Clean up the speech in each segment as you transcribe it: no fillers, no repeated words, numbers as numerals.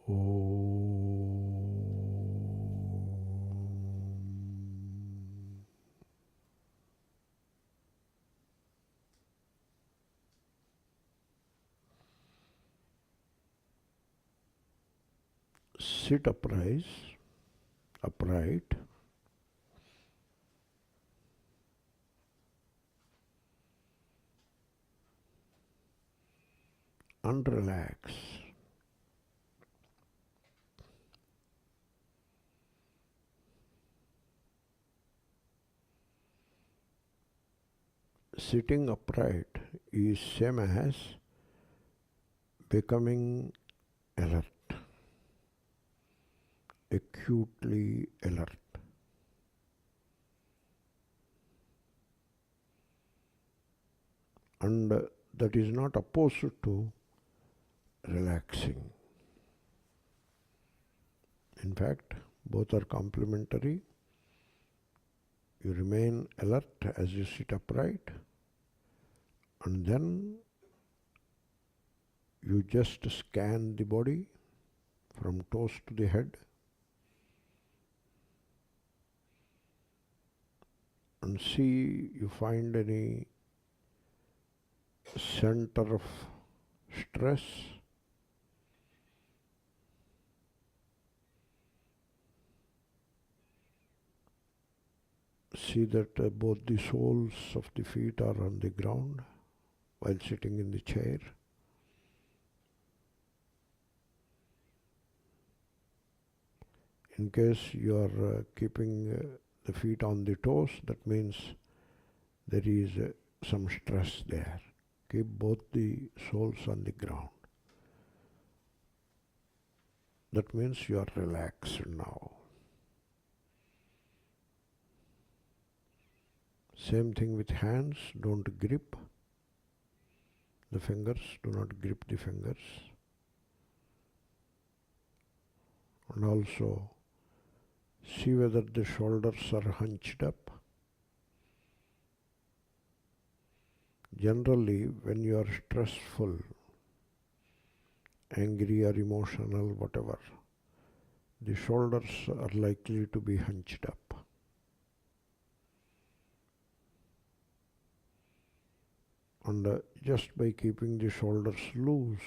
Sit upright, and relax. Sitting upright is same as becoming alert, acutely alert. And that is not opposed to relaxing. In fact, both are complementary. You remain alert as you sit upright, and then you just scan the body from toes to the head and see you find any center of stress. See that both the soles of the feet are on the ground while sitting in the chair. In case you are keeping the feet on the toes, that means there is some stress there. Keep both the soles on the ground. That means you are relaxed now. Same thing with hands. Don't grip the fingers. Do not grip the fingers. And also see whether the shoulders are hunched up. Generally, when you are stressful, angry or emotional, whatever, the shoulders are likely to be hunched up. And just by keeping the shoulders loose,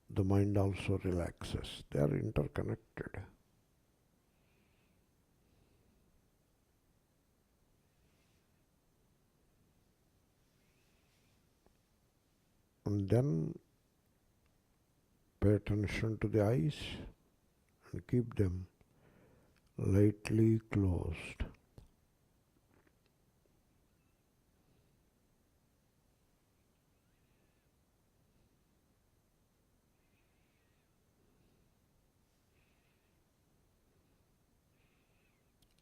the mind also relaxes. They are interconnected. And then pay attention to the eyes and keep them lightly closed.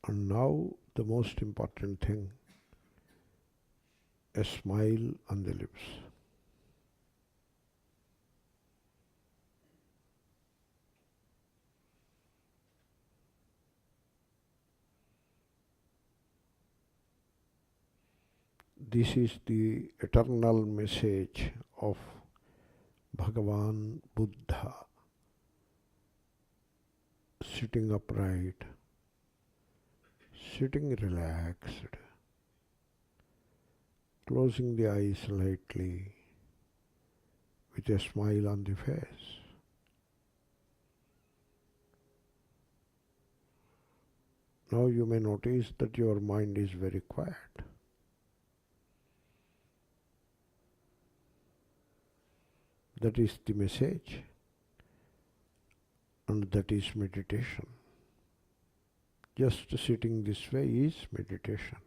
And now the most important thing, a smile on the lips. This is the eternal message of Bhagavan Buddha, sitting upright, sitting relaxed, closing the eyes lightly with a smile on the face. Now you may notice that your mind is very quiet. That is the message, and that is meditation. Just sitting this way is meditation.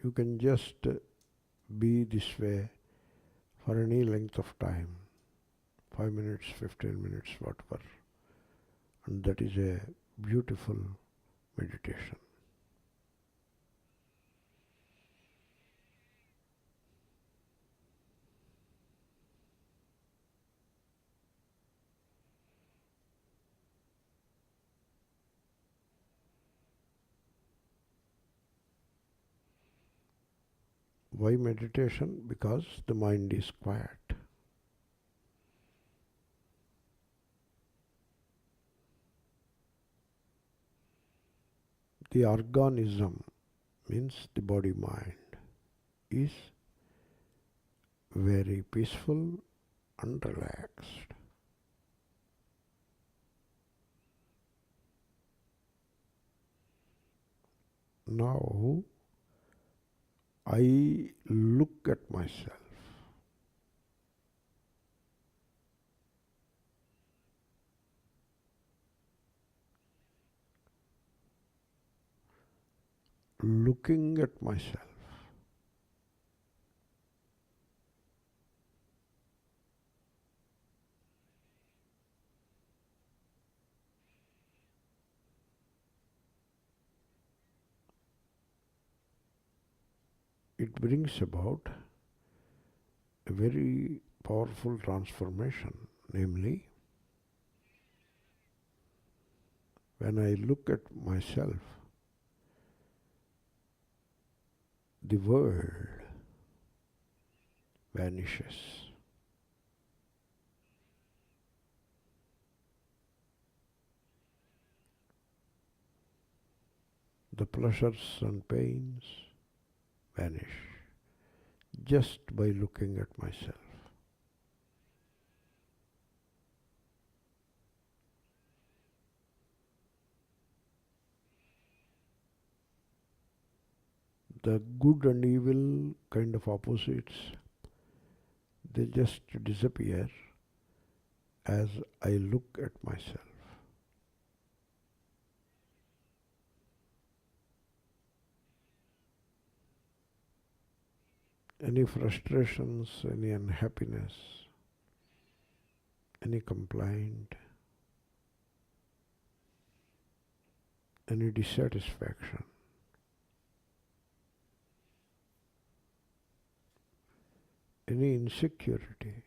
You can just be this way for any length of time, 5 minutes, 15 minutes, whatever. And that is a beautiful meditation. Why meditation? Because the mind is quiet. The organism, means the body-mind, is very peaceful and relaxed. Now I look at myself. Looking at myself. It brings about a very powerful transformation, namely, when I look at myself, the world vanishes. The pleasures and pains vanish just by looking at myself. The good and evil kind of opposites, they just disappear as I look at myself. Any frustrations, any unhappiness, any complaint, any dissatisfaction, any insecurity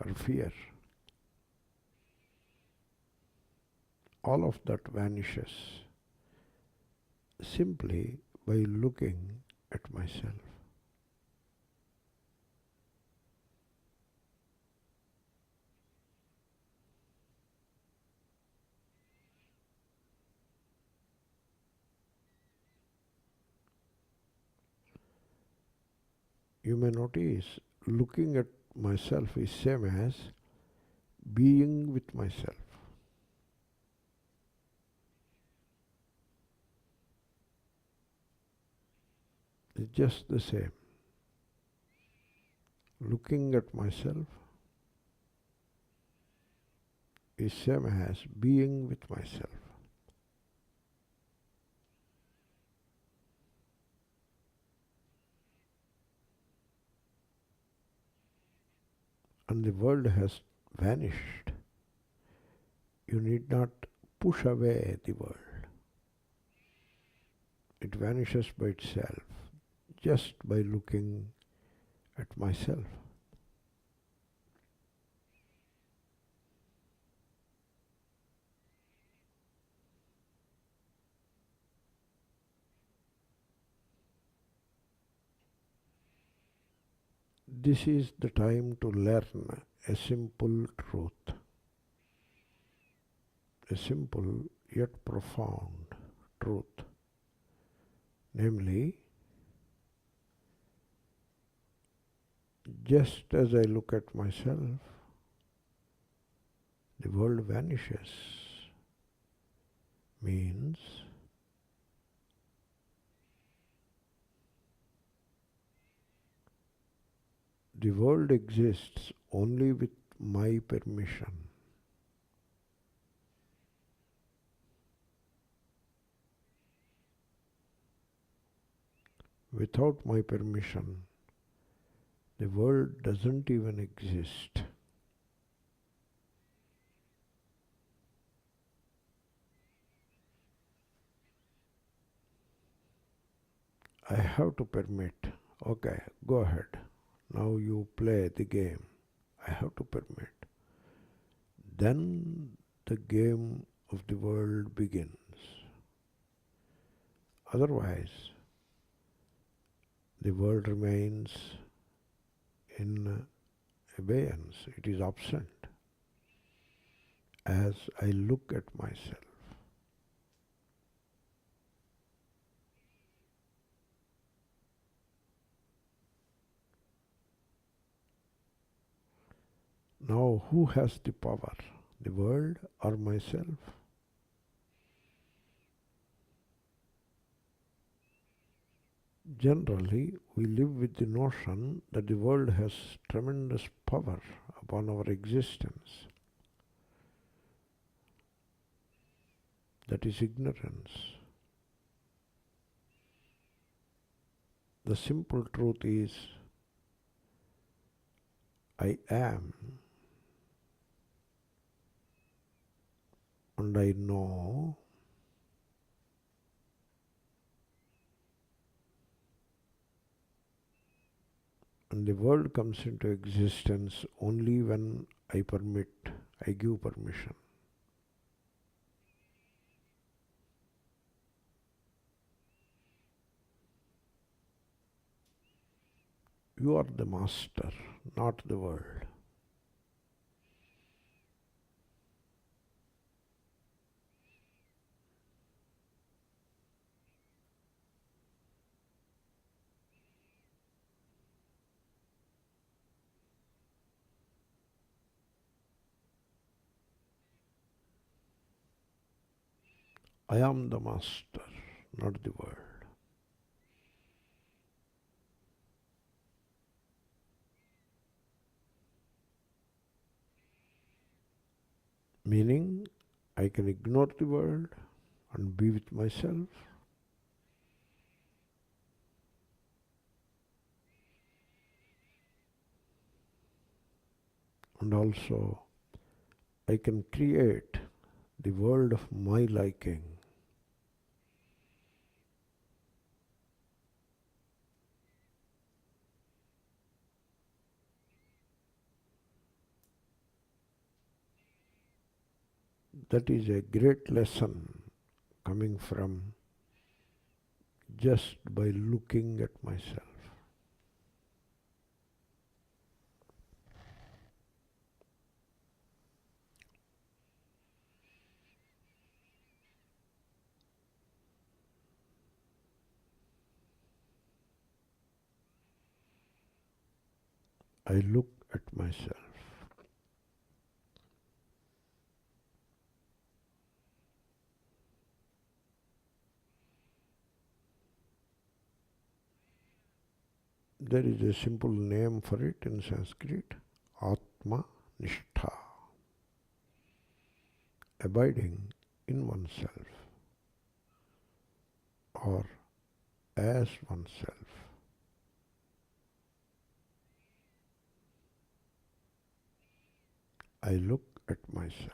or fear, all of that vanishes simply by looking at myself. You may notice looking at myself is same as being with myself. It's just the same. Looking at myself is same as being with myself. And the world has vanished. You need not push away the world. It vanishes by itself, just by looking at myself. This is the time to learn a simple truth, a simple yet profound truth, namely, just as I look at myself, the world vanishes, means the world exists only with my permission. Without my permission, the world doesn't even exist. I have to permit, okay, go ahead. Now you play the game. I have to permit. Then the game of the world begins. Otherwise, the world remains in abeyance. It is absent as I look at myself. Now, who has the power? The world or myself? Generally, we live with the notion that the world has tremendous power upon our existence. That is ignorance. The simple truth is, I am, and I know, and the world comes into existence only when I permit, I give permission. You are the master, not the world. I am the master, not the world. Meaning, I can ignore the world and be with myself. And also, I can create the world of my liking. That is a great lesson coming from just by looking at myself. I look at myself. There is a simple name for it in Sanskrit, Atma Nishtha, abiding in oneself or as oneself. I look at myself.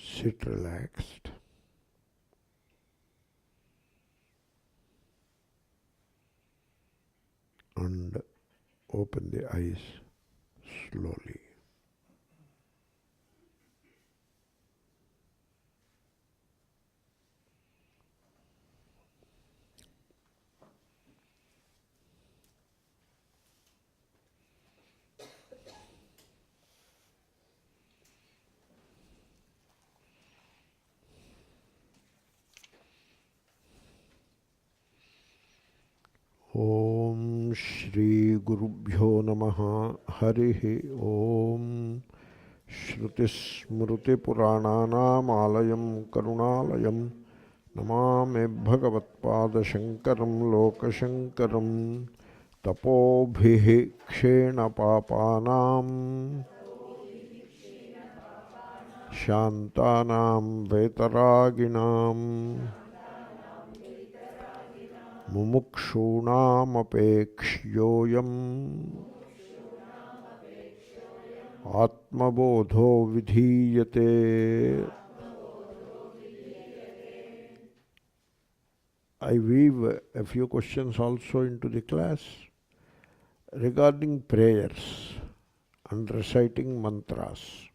Sit relaxed. And open the eyes slowly. Om Shri Gurubhyo Namaha Harihi Om Shruti Purananam Alayam Karunalayam Namame Bhagavatpada Shankaram Lokashankaram Tapobhiḥ kṣīṇapāpānāṃ śāntānāṃ vītarāgiṇām Mumukṣūṇāmapekṣyo'yam Ātmabodho vidhīyate. I weave a few questions also into the class regarding prayers and reciting mantras.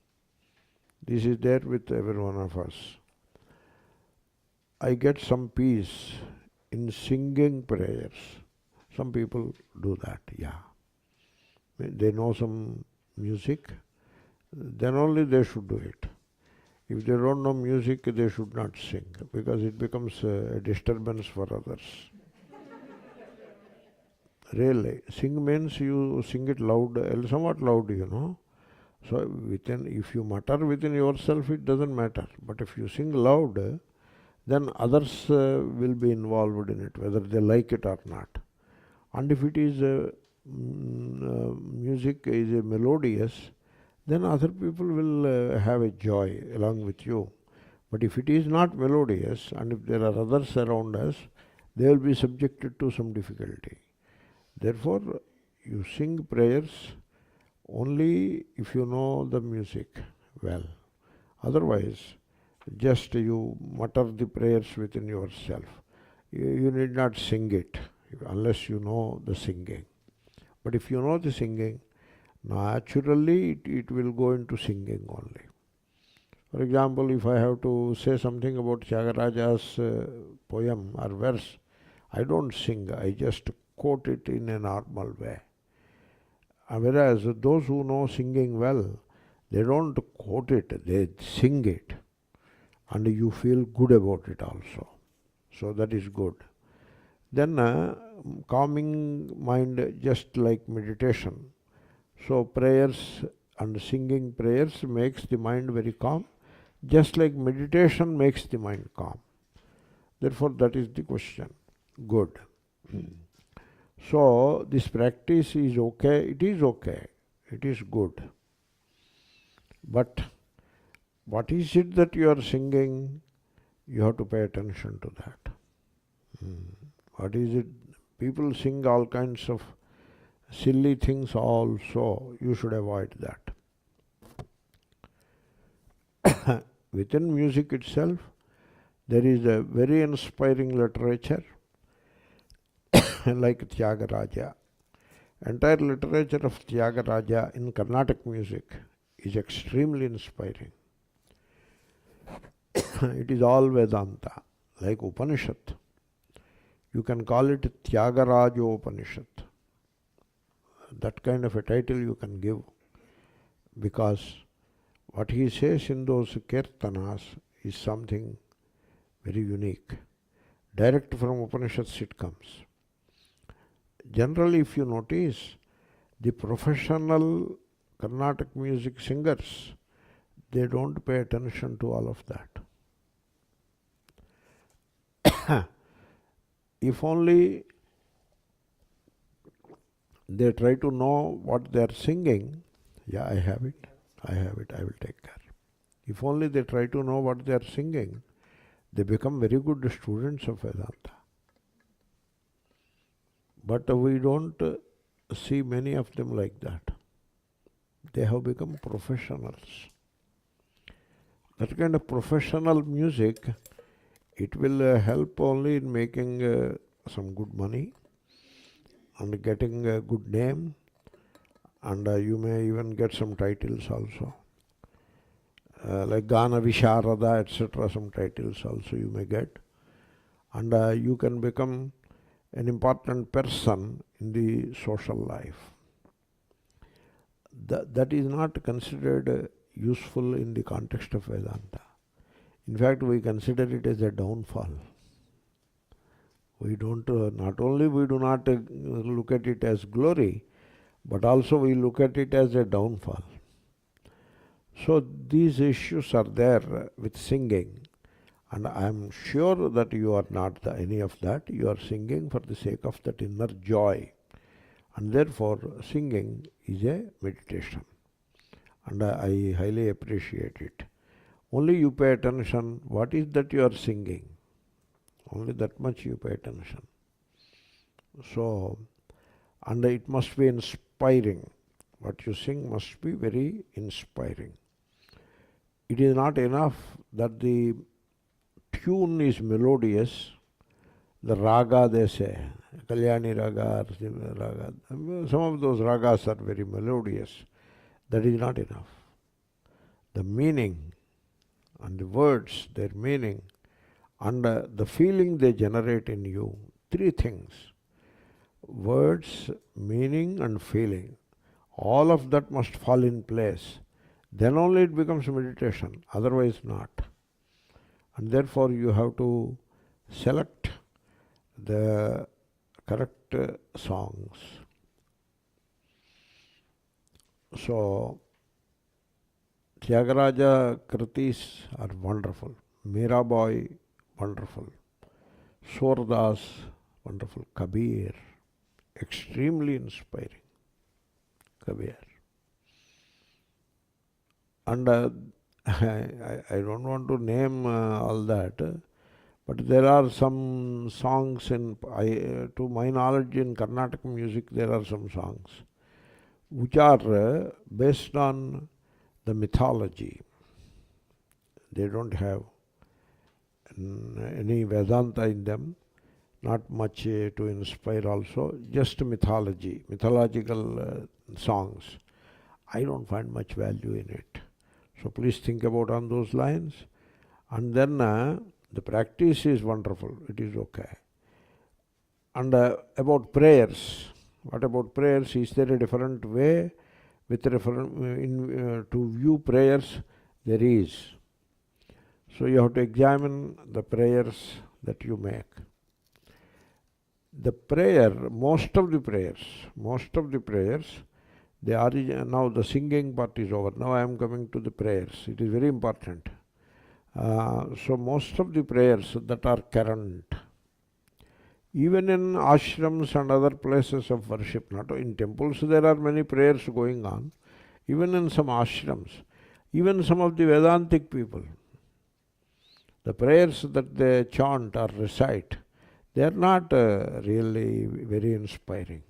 This is there with every one of us. I get some peace in singing prayers. Some people do that, yeah. They know some music, then only they should do it. If they don't know music, they should not sing, because it becomes a disturbance for others. Really, sing means you sing it loud, somewhat loud, you know. So if you mutter within yourself, it doesn't matter. But if you sing loud, then others will be involved in it, whether they like it or not. And if it is music is melodious, then other people will have a joy along with you. But if it is not melodious, and if there are others around us, they will be subjected to some difficulty. Therefore, you sing prayers only if you know the music well. Otherwise, just you mutter the prayers within yourself. You need not sing it unless you know the singing. But if you know the singing, naturally it will go into singing only. For example, if I have to say something about Tyagaraja's poem or verse, I don't sing, I just quote it in a normal way. Whereas those who know singing well, they don't quote it, they sing it. And you feel good about it also. So that is good. Then calming mind, just like meditation. So prayers and singing prayers makes the mind very calm, just like meditation makes the mind calm. Therefore, that is the question. Good. So this practice is okay. It is okay. It is good. But what is it that you are singing? You have to pay attention to that. What is it? People sing all kinds of silly things also. You should avoid that. Within music itself, there is a very inspiring literature like Tyagaraja. Entire literature of Tyagaraja in Carnatic music is extremely inspiring. It is all Vedanta, like Upanishad. You can call it Tyagarajopanishad. That kind of a title you can give, because what he says in those kirtanas is something very unique. Direct from Upanishads it comes. Generally, if you notice, the professional Carnatic music singers, they don't pay attention to all of that. If only they try to know what they are singing, yeah, I have it, I will take care. If only they try to know what they are singing, they become very good students of Vedanta. But we don't see many of them like that. They have become professionals. That kind of professional music, it will help only in making some good money and getting a good name, and you may even get some titles also. Like Gana Visharada, etc., some titles also you may get. And you can become an important person in the social life. That is not considered useful in the context of Vedanta. In fact, we consider it as a downfall. We don't, not only we do not look at it as glory, but also we look at it as a downfall. So these issues are there with singing, and I am sure that you are not any of that. You are singing for the sake of that inner joy, and therefore singing is a meditation, and I highly appreciate it. Only you pay attention, what is that you are singing? Only that much you pay attention. So, and it must be inspiring. What you sing must be very inspiring. It is not enough that the tune is melodious. The raga, they say, Kalyani raga, raga. Some of those ragas are very melodious. That is not enough. The meaning and the words, their meaning, and the feeling they generate in you. Three things. Words, meaning and feeling. All of that must fall in place. Then only it becomes meditation, otherwise not. And therefore you have to select the correct songs. So, Tyagaraja kritis are wonderful. Mirabai, wonderful. Surdas, wonderful. Kabir, extremely inspiring. Kabir. And I don't want to name all that, but there are some songs to my knowledge in Carnatic music, there are some songs which are based on the mythology. They don't have any Vedanta in them, not much to inspire also, just mythology, mythological songs. I don't find much value in it. So please think about on those lines. And then the practice is wonderful, it is okay. And about prayers, what about prayers? Is there a different way with to view prayers? There is. So you have to examine the prayers that you make. The prayer, most of the prayers, now the singing part is over. Now I am coming to the prayers. It is very important. So most of the prayers that are current, even in ashrams and other places of worship, not in temples, there are many prayers going on. Even in some ashrams, even some of the Vedantic people, the prayers that they chant or recite, they are not really very inspiring.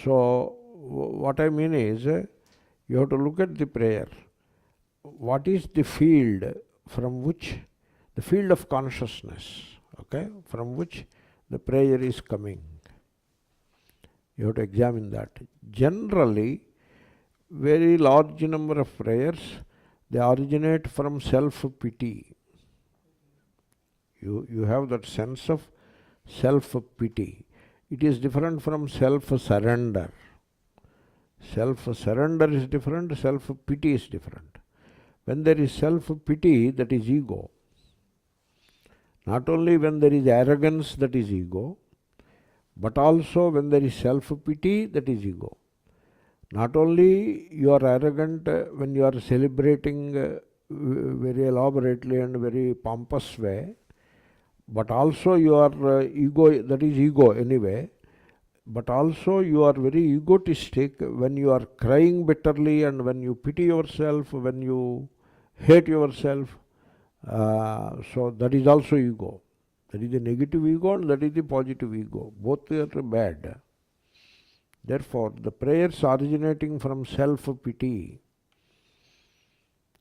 So what I mean is, you have to look at the prayer. What is the field from which, the field of consciousness, okay, from which the prayer is coming? You have to examine that. Generally, very large number of prayers, they originate from self-pity. You have that sense of self-pity. It is different from self-surrender. Self-surrender is different, self-pity is different. When there is self-pity, that is ego. Not only when there is arrogance, that is ego, but also when there is self-pity, that is ego. Not only you are arrogant when you are celebrating very elaborately and very pompous way, but also you are ego, that is ego anyway, but also you are very egotistic when you are crying bitterly and when you pity yourself, when you hate yourself. So that is also ego. That is the negative ego and that is the positive ego. Both are bad. Therefore, the prayers originating from self-pity.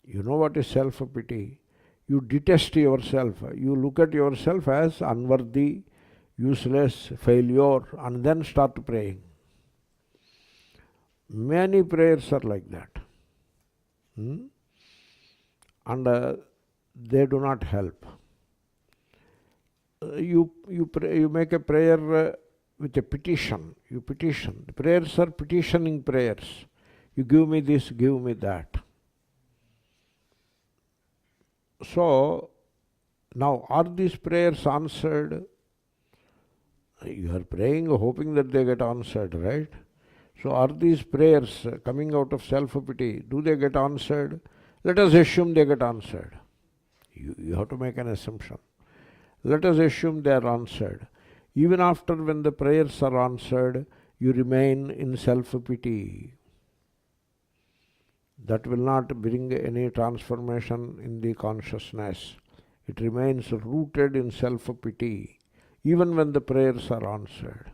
You know what is self-pity? You detest yourself. You look at yourself as unworthy, useless, failure, and then start praying. Many prayers are like that. And they do not help. You make a prayer with a petition. You petition. The prayers are petitioning prayers. You give me this, give me that. So, now are these prayers answered? You are praying, hoping that they get answered, right? So are these prayers coming out of self-pity, do they get answered? Let us assume they get answered. You have to make an assumption. Let us assume they are answered. Even after when the prayers are answered, you remain in self-pity. That will not bring any transformation in the consciousness. It remains rooted in self-pity, even when the prayers are answered.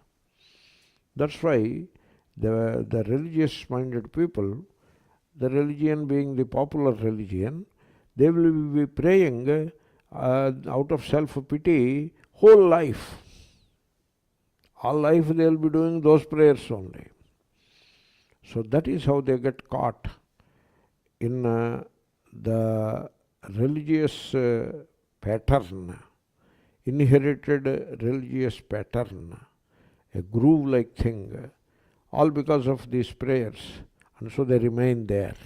That's why the religious-minded people, the religion being the popular religion, they will be praying out of self-pity whole life. All life they will be doing those prayers only. So that is how they get caught in the religious pattern, inherited religious pattern, a groove-like thing, all because of these prayers. And so they remain there.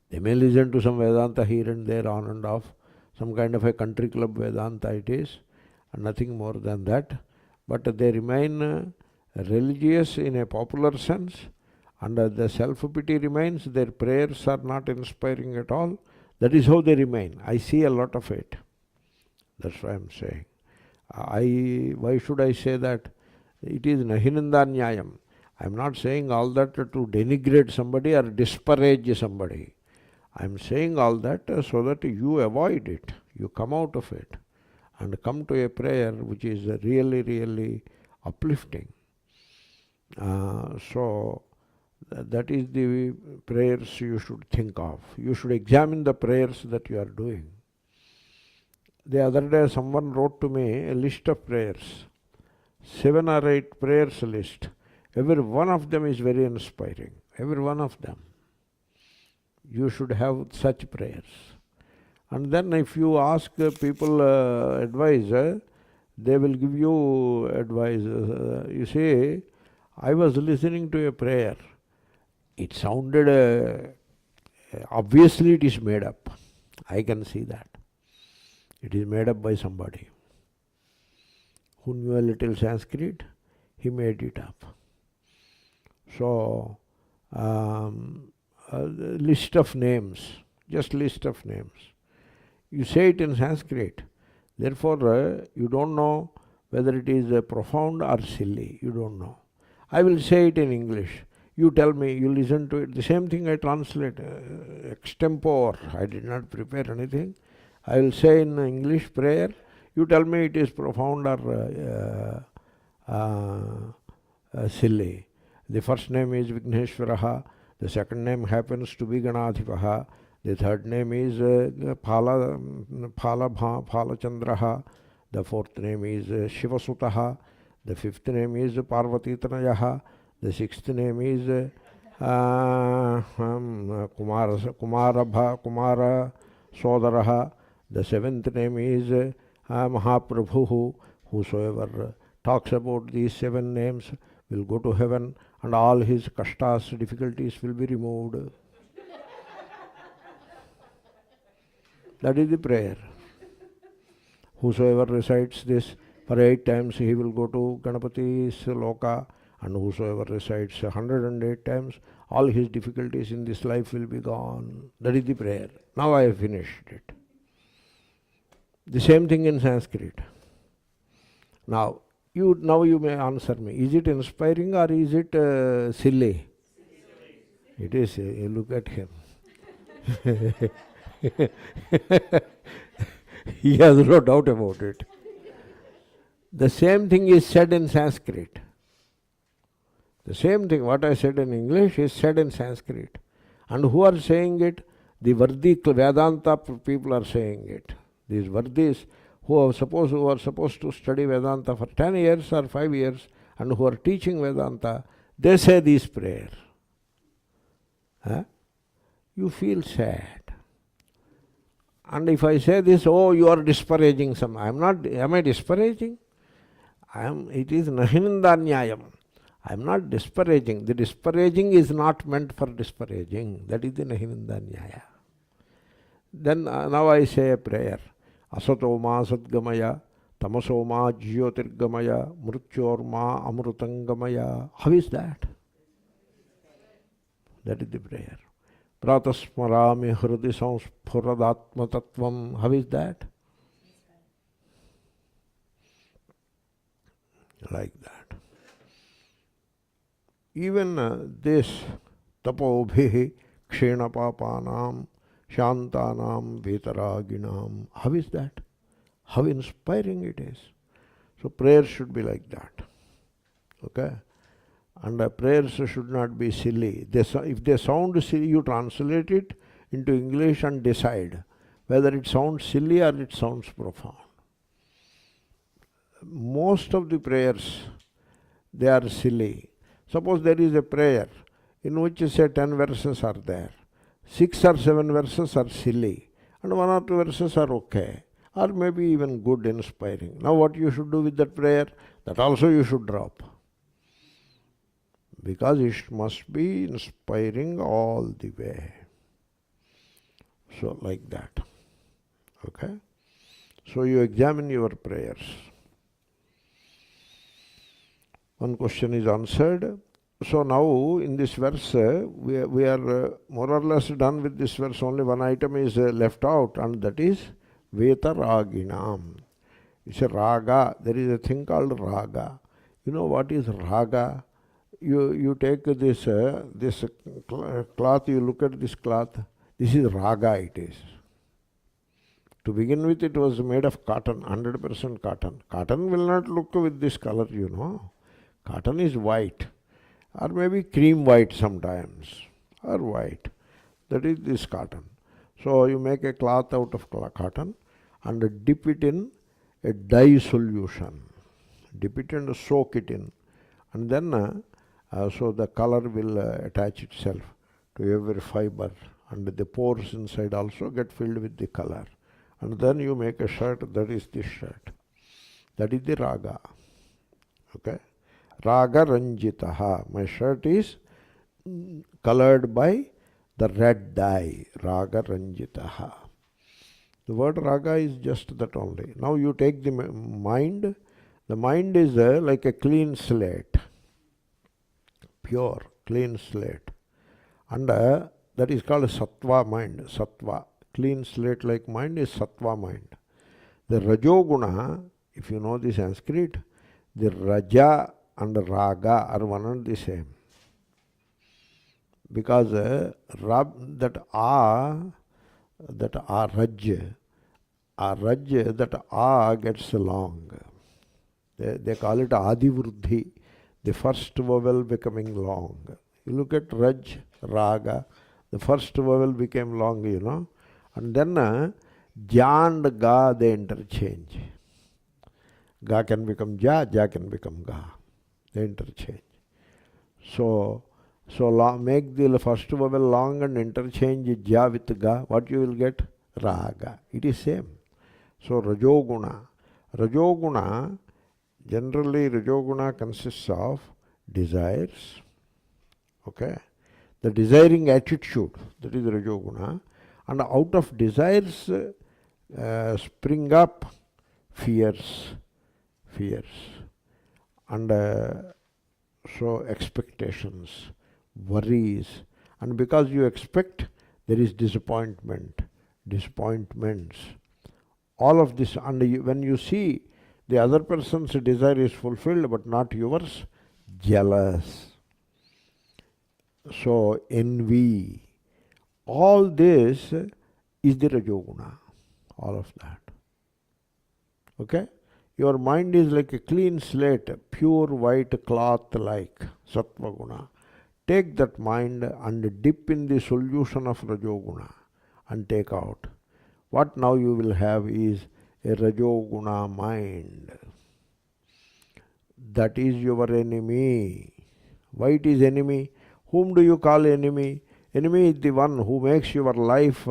They may listen to some Vedanta here and there, on and off, some kind of a country club Vedanta it is, and nothing more than that. But they remain religious in a popular sense, and the self-pity remains. Their prayers are not inspiring at all. That is how they remain. I see a lot of it. That's why I am saying. Why should I say that? It is nahinandanyayam. I am not saying all that to denigrate somebody or disparage somebody. I am saying all that so that you avoid it. You come out of it and come to a prayer which is really, really uplifting. So that is the prayers you should think of. You should examine the prayers that you are doing. The other day someone wrote to me a list of prayers, 7 or 8 prayers list. Every one of them is very inspiring. Every one of them. You should have such prayers. And then if you ask people advice, they will give you advice. You see, I was listening to a prayer. It sounded, obviously it is made up. I can see that. It is made up by somebody who knew a little Sanskrit. He made it up. So, list of names, just list of names. You say it in Sanskrit. Therefore, you don't know whether it is profound or silly. You don't know. I will say it in English. You tell me, you listen to it. The same thing I translate extempore. I did not prepare anything. I will say in English prayer. You tell me it is profound or silly. The first name is Vigneshwaraha. The second name happens to be Ganādhipaha. The third name is Phalachandraha. The fourth name is Shivasutaha. The fifth name is Parvatitanayaha. The sixth name is Kumara Sodaraha. The seventh name is Mahaprabhu. Whosoever talks about these 7 names will go to heaven, and all his kashtas, difficulties will be removed. That is the prayer. Whosoever recites this for 8 times, he will go to Ganapati's loka, and whosoever recites 108 times, all his difficulties in this life will be gone. That is the prayer. Now I have finished it. The same thing in Sanskrit. Now you may answer me. Is it inspiring or is it silly? It is. You look at him. He has no doubt about it. The same thing is said in Sanskrit. The same thing, what I said in English, is said in Sanskrit. And who are saying it? The Vardi Vedanta people are saying it. These Vardis who are supposed to study Vedanta for 10 years or 5 years and who are teaching Vedanta, they say this prayer. You feel sad. And if I say this, oh, you are disparaging some. I am not. Am I disparaging? It is nahinandanyayam. I am not disparaging. The disparaging is not meant for disparaging. That is the nahinandanyaya. Then now I say a prayer. Asato ma sadgamaya, tamaso ma jyotirgamaya, mrityor ma amrutangamaya. How is that? That is the prayer. Pratasmarami hrudi samsphuradātmatattvam. How is that? Like that. Even this Tapobhiḥ, kṣīṇapāpānāṃ, śāntānāṃ, vītarāgiṇām. How is that? How inspiring it is. So prayer should be like that. Okay? And prayers should not be silly. If they sound silly, you translate it into English and decide whether it sounds silly or it sounds profound. Most of the prayers, they are silly. Suppose there is a prayer in which say 10 verses are there. 6 or 7 verses are silly and 1 or 2 verses are okay, or maybe even good, inspiring. Now what you should do with that prayer? That also you should drop. Because it must be inspiring all the way. So like that. Okay? So you examine your prayers. One question is answered. So now in this verse, we are more or less done with this verse. Only one item is left out, and that is vītarāgiṇām. It's a raga. There is a thing called raga. You know what is raga? You take this cloth, you look at this cloth. This is raga, it is. To begin with, it was made of cotton, 100% cotton. Cotton will not look with this color, you know. Cotton is white, or maybe cream white sometimes, or white. That is this cotton. So you make a cloth out of cotton and dip it in a dye solution. Dip it and soak it in. And then, so the color will attach itself to every fiber, and the pores inside also get filled with the color. And then you make a shirt, that is this shirt. That is the raga. Okay? Raga ranjitaha. My shirt is colored by the red dye. Raga ranjitaha. The word raga is just that only. Now you take the mind. The mind is like a clean slate. Pure, clean slate. And that is called a sattva mind. Sattva. Clean slate like mind is sattva mind. The rajoguna, if you know the Sanskrit, the raja and raga are one and the same. Because that a gets long. They call it adivruddhi, the first vowel becoming long. You look at raj, raga, the first vowel became long, you know. And then ja and ga, they interchange. Ga can become ja, ja can become ga. They interchange. So make the first vowel long and interchange ja with ga. What you will get? Raga. It is same. So rajoguna. Rajoguna, generally rajoguna consists of desires. Okay? The desiring attitude, that is rajoguna. And out of desires spring up fears. And so expectations, worries. And because you expect, there is disappointments. All of this. And when you see the other person's desire is fulfilled but not yours, jealous. So envy. All this is the rajoguna. All of that. Okay? Your mind is like a clean slate, pure white cloth like sattva guna. Take that mind and dip in the solution of rajoguna and take out. What now you will have is a rajoguna mind. That is your enemy. Why it is enemy? Whom do you call enemy? Enemy is the one who makes your life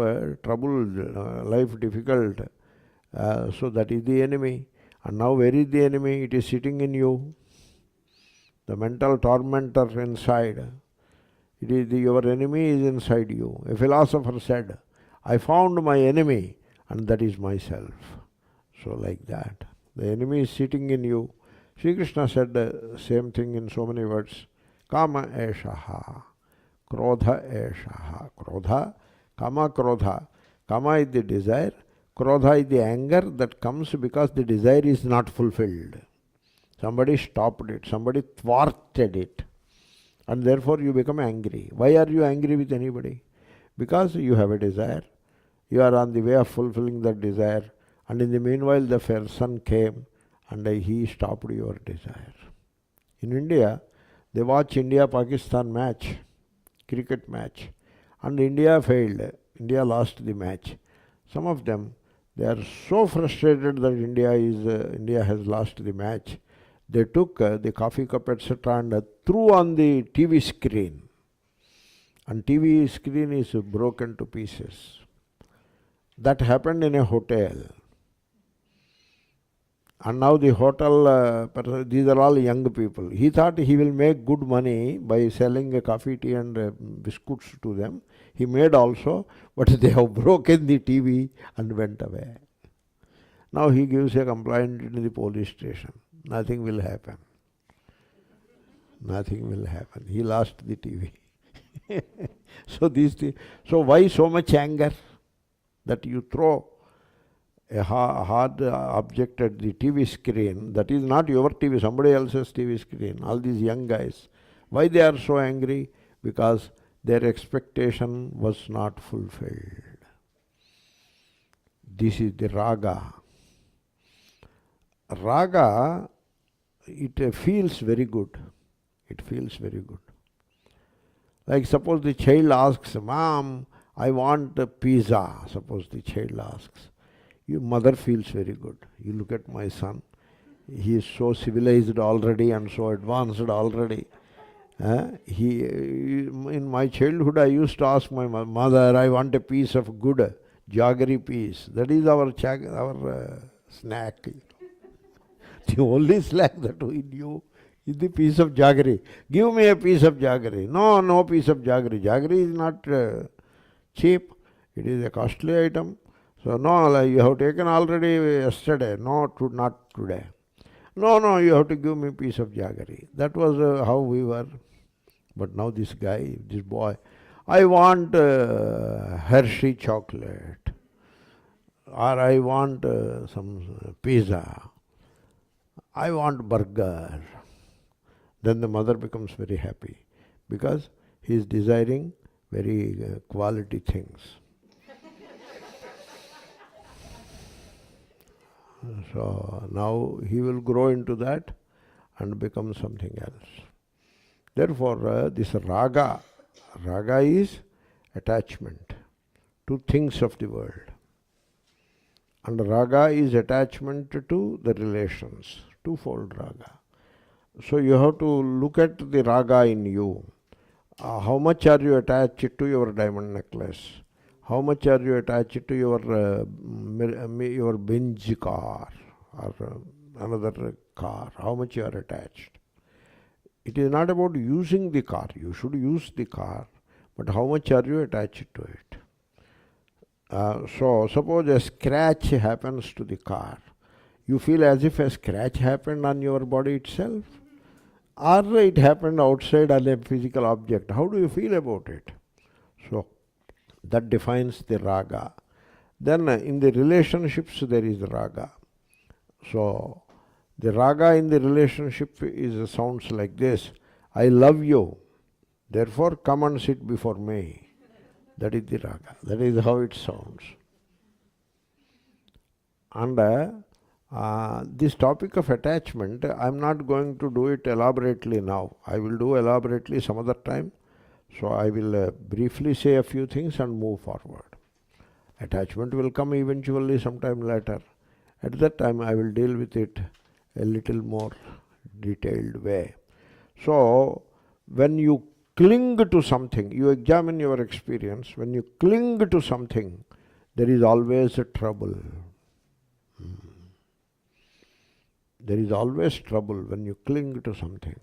troubled, life difficult. So that is the enemy. And now where is the enemy? It is sitting in you. The mental tormentor inside. It is your enemy is inside you. A philosopher said, I found my enemy, and that is myself. So like that. The enemy is sitting in you. Sri Krishna said the same thing in so many words. Kama eshaha. Krodha eshaha. Krodha. Kama krodha. Kama is the desire. Krodha is the anger that comes because the desire is not fulfilled. Somebody stopped it. Somebody thwarted it. And therefore you become angry. Why are you angry with anybody? Because you have a desire. You are on the way of fulfilling that desire, and in the meanwhile the person came and he stopped your desire. In India, they watch India-Pakistan match, cricket match, and India failed. India lost the match. Some of them, they are so frustrated that India has lost the match. They took the coffee cup, etc., and threw on the TV screen. And TV screen is broken to pieces. That happened in a hotel. And now the hotel, these are all young people. He thought he will make good money by selling coffee, tea and biscuits to them. He made also, but they have broken the TV and went away. Now he gives a complaint to the police station. Nothing will happen. Nothing will happen. He lost the TV. So these things. So why so much anger that you throw a hard object at the TV screen? That is not your TV, somebody else's TV screen. All these young guys, why they are so angry? Because their expectation was not fulfilled. This is the raga. Raga, it feels very good. It feels very good. Like suppose the child asks, Mom, I want a pizza. Suppose the child asks. Your mother feels very good. You look at my son. He is so civilized already and so advanced already. In my childhood, I used to ask my mother, I want a piece of good jaggery piece. That is our snack. The only snack that we knew is the piece of jaggery. Give me a piece of jaggery. No piece of jaggery. Jaggery is not cheap. It is a costly item. So, no, you have taken already yesterday. No, not today. No, you have to give me a piece of jaggery. That was how we were. But now this guy, this boy, I want Hershey chocolate. Or I want some pizza. I want burger. Then the mother becomes very happy because he is desiring very quality things. So now he will grow into that and become something else. Therefore, this raga is attachment to things of the world. And raga is attachment to the relations, twofold raga. So you have to look at the raga in you. How much are you attached to your diamond necklace? How much are you attached to your Benz car or another car? How much you are attached? It is not about using the car. You should use the car, but how much are you attached to it? So suppose a scratch happens to the car. You feel as if a scratch happened on your body itself, or it happened outside on a physical object. How do you feel about it? So that defines the raga. Then in the relationships there is raga. So the raga in the relationship sounds like this. I love you, therefore come and sit before me. That is the raga. That is how it sounds. And this topic of attachment, I am not going to do it elaborately now. I will do elaborately some other time. So I will briefly say a few things and move forward. Attachment will come eventually sometime later. At that time I will deal with it a little more detailed way. So when you cling to something, you examine your experience, when you cling to something, there is always a trouble. There is always trouble when you cling to something.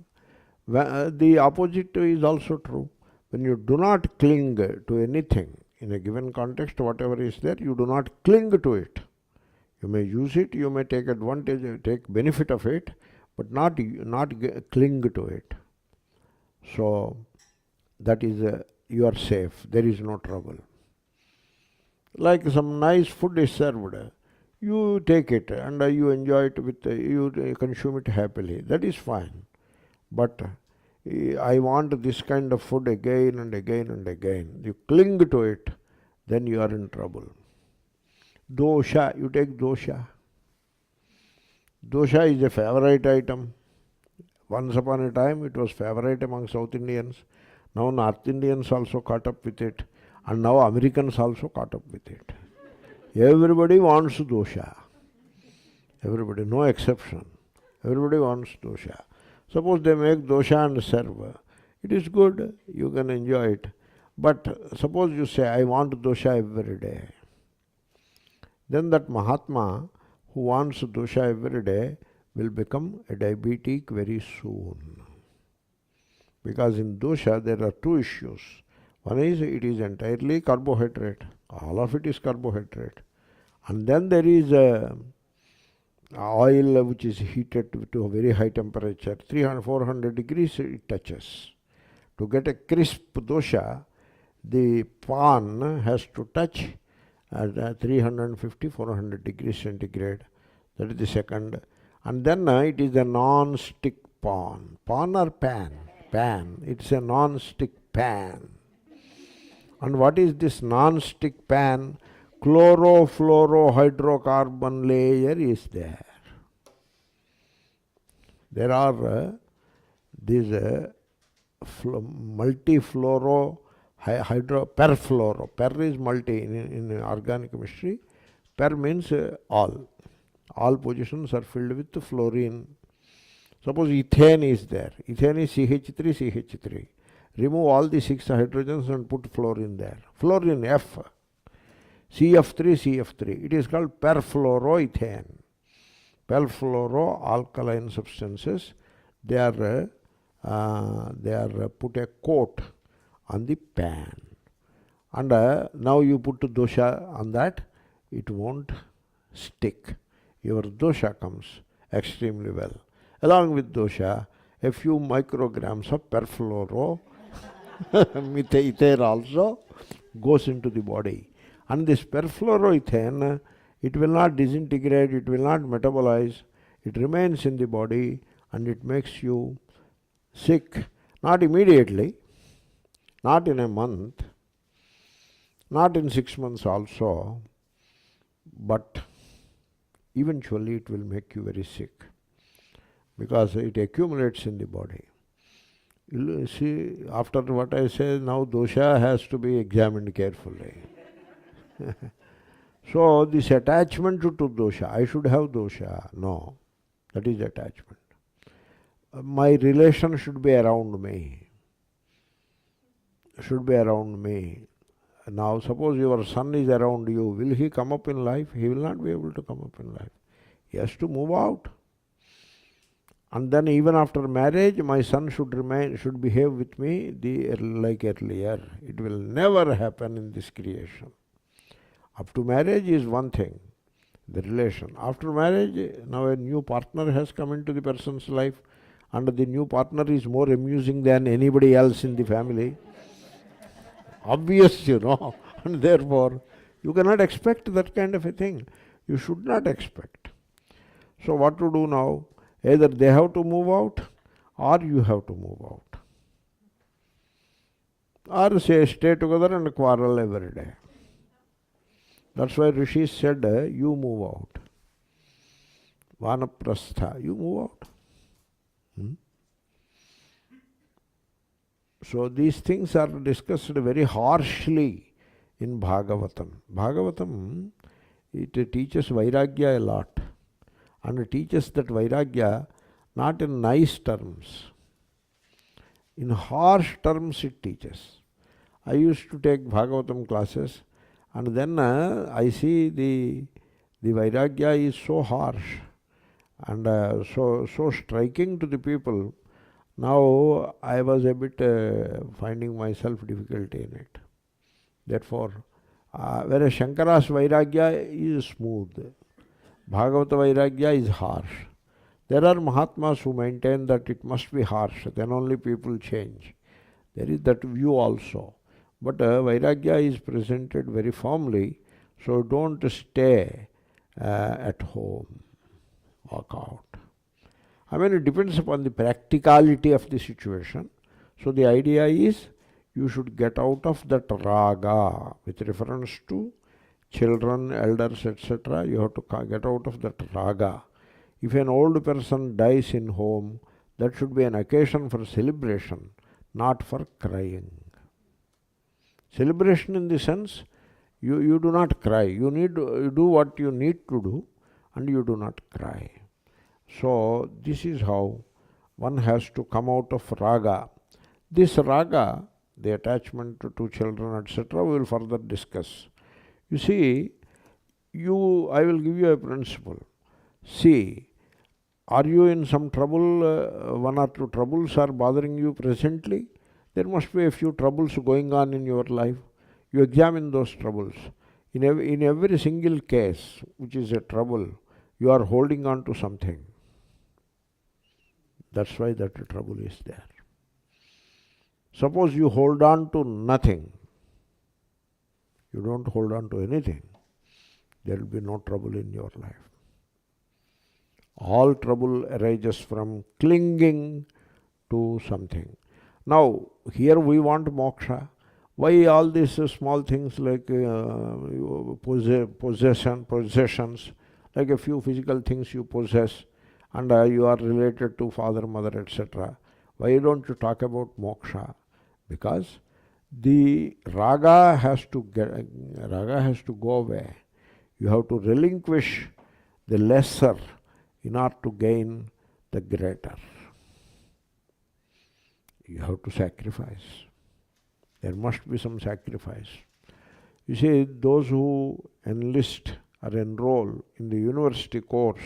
The opposite is also true. When you do not cling to anything in a given context, whatever is there, you do not cling to it. You may use it, you may take advantage, take benefit of it, but not cling to it. So that is, you are safe, there is no trouble. Like some nice food is served, you take it and you enjoy it you consume it happily. That is fine. But I want this kind of food again and again and again. You cling to it, then you are in trouble. Dosha, you take dosha. Dosha is a favorite item. Once upon a time it was favorite among South Indians. Now North Indians also caught up with it. And now Americans also caught up with it. Everybody wants dosha. Everybody, no exception. Everybody wants dosha. Suppose they make dosha and serve. It is good, you can enjoy it. But suppose you say, I want dosha every day. Then that Mahatma who wants dosha every day will become a diabetic very soon. Because in dosha there are two issues. One is it is entirely carbohydrate. All of it is carbohydrate. And then there is oil which is heated to a very high temperature. 300-400 degrees it touches. To get a crisp dosha, the pan has to touch at 350-400 degrees centigrade. That is the second. And then it is a non-stick pan. Pan or pan? Pan. It's a non-stick pan. And what is this non-stick pan? Chlorofluorohydrocarbon layer is there. There are these multifluoro perfluoro. Per is multi in organic chemistry. Per means all. All positions are filled with fluorine. Suppose ethane is there. Ethane is CH3, CH3. Remove all the 6 hydrogens and put fluorine there. Fluorine F. CF3, CF3. It is called perfluoroethane. Perfluoroalkaline substances. They are put a coat on the pan. And now you put dosha on that, it won't stick. Your dosha comes extremely well. Along with dosha, a few micrograms of perfluoro ethane also goes into the body. And this perfluoroethane, it will not disintegrate, it will not metabolize, it remains in the body and it makes you sick. Not immediately, not in a month, not in 6 months also, but eventually it will make you very sick because it accumulates in the body. You see, after what I say, now dosha has to be examined carefully. So this attachment to dosha, I should have dosha. No, that is attachment. My relation should be around me. Should be around me. Now suppose your son is around you, will he come up in life? He will not be able to come up in life. He has to move out. And then even after marriage, my son should behave with me like earlier. It will never happen in this creation. Up to marriage is one thing, the relation. After marriage, now a new partner has come into the person's life, and the new partner is more amusing than anybody else in the family. Obvious, and therefore you cannot expect that kind of a thing. You should not expect. So what to do now? Either they have to move out or you have to move out. Or say stay together and quarrel every day. That's why Rishis said, you move out. Vanaprastha, you move out. So these things are discussed very harshly in Bhagavatam. Bhagavatam, it teaches Vairagya a lot. And it teaches that Vairagya not in nice terms. In harsh terms it teaches. I used to take Bhagavatam classes, and then I see the Vairagya is so harsh and so striking to the people. Now I was a bit finding myself difficulty in it. Therefore, whereas Shankara's Vairagya is smooth, Bhagavata Vairagya is harsh. There are Mahatmas who maintain that it must be harsh, then only people change. There is that view also. But Vairagya is presented very firmly, so don't stay at home. Walk out. I mean, it depends upon the practicality of the situation. So the idea is you should get out of that raga with reference to children, elders, etc. You have to get out of that raga. If an old person dies in home, that should be an occasion for celebration, not for crying. Celebration in the sense, you do not cry. You do what you need to do, and you do not cry. So this is how one has to come out of raga. This raga, the attachment to children, etc., we will further discuss. You see, I will give you a principle. See, are you in some trouble? One or two troubles are bothering you presently. There must be a few troubles going on in your life. You examine those troubles. In every single case, which is a trouble, you are holding on to something. That's why that trouble is there. Suppose you hold on to nothing. You don't hold on to anything. There will be no trouble in your life. All trouble arises from clinging to something. Now, here we want moksha. Why all these small things like possessions, like a few physical things you possess, and you are related to father, mother, etc. Why don't you talk about moksha? Because the raga has to go away. You have to relinquish the lesser in order to gain the greater. You have to sacrifice. There must be some sacrifice. You see, those who enlist or enroll in the university course,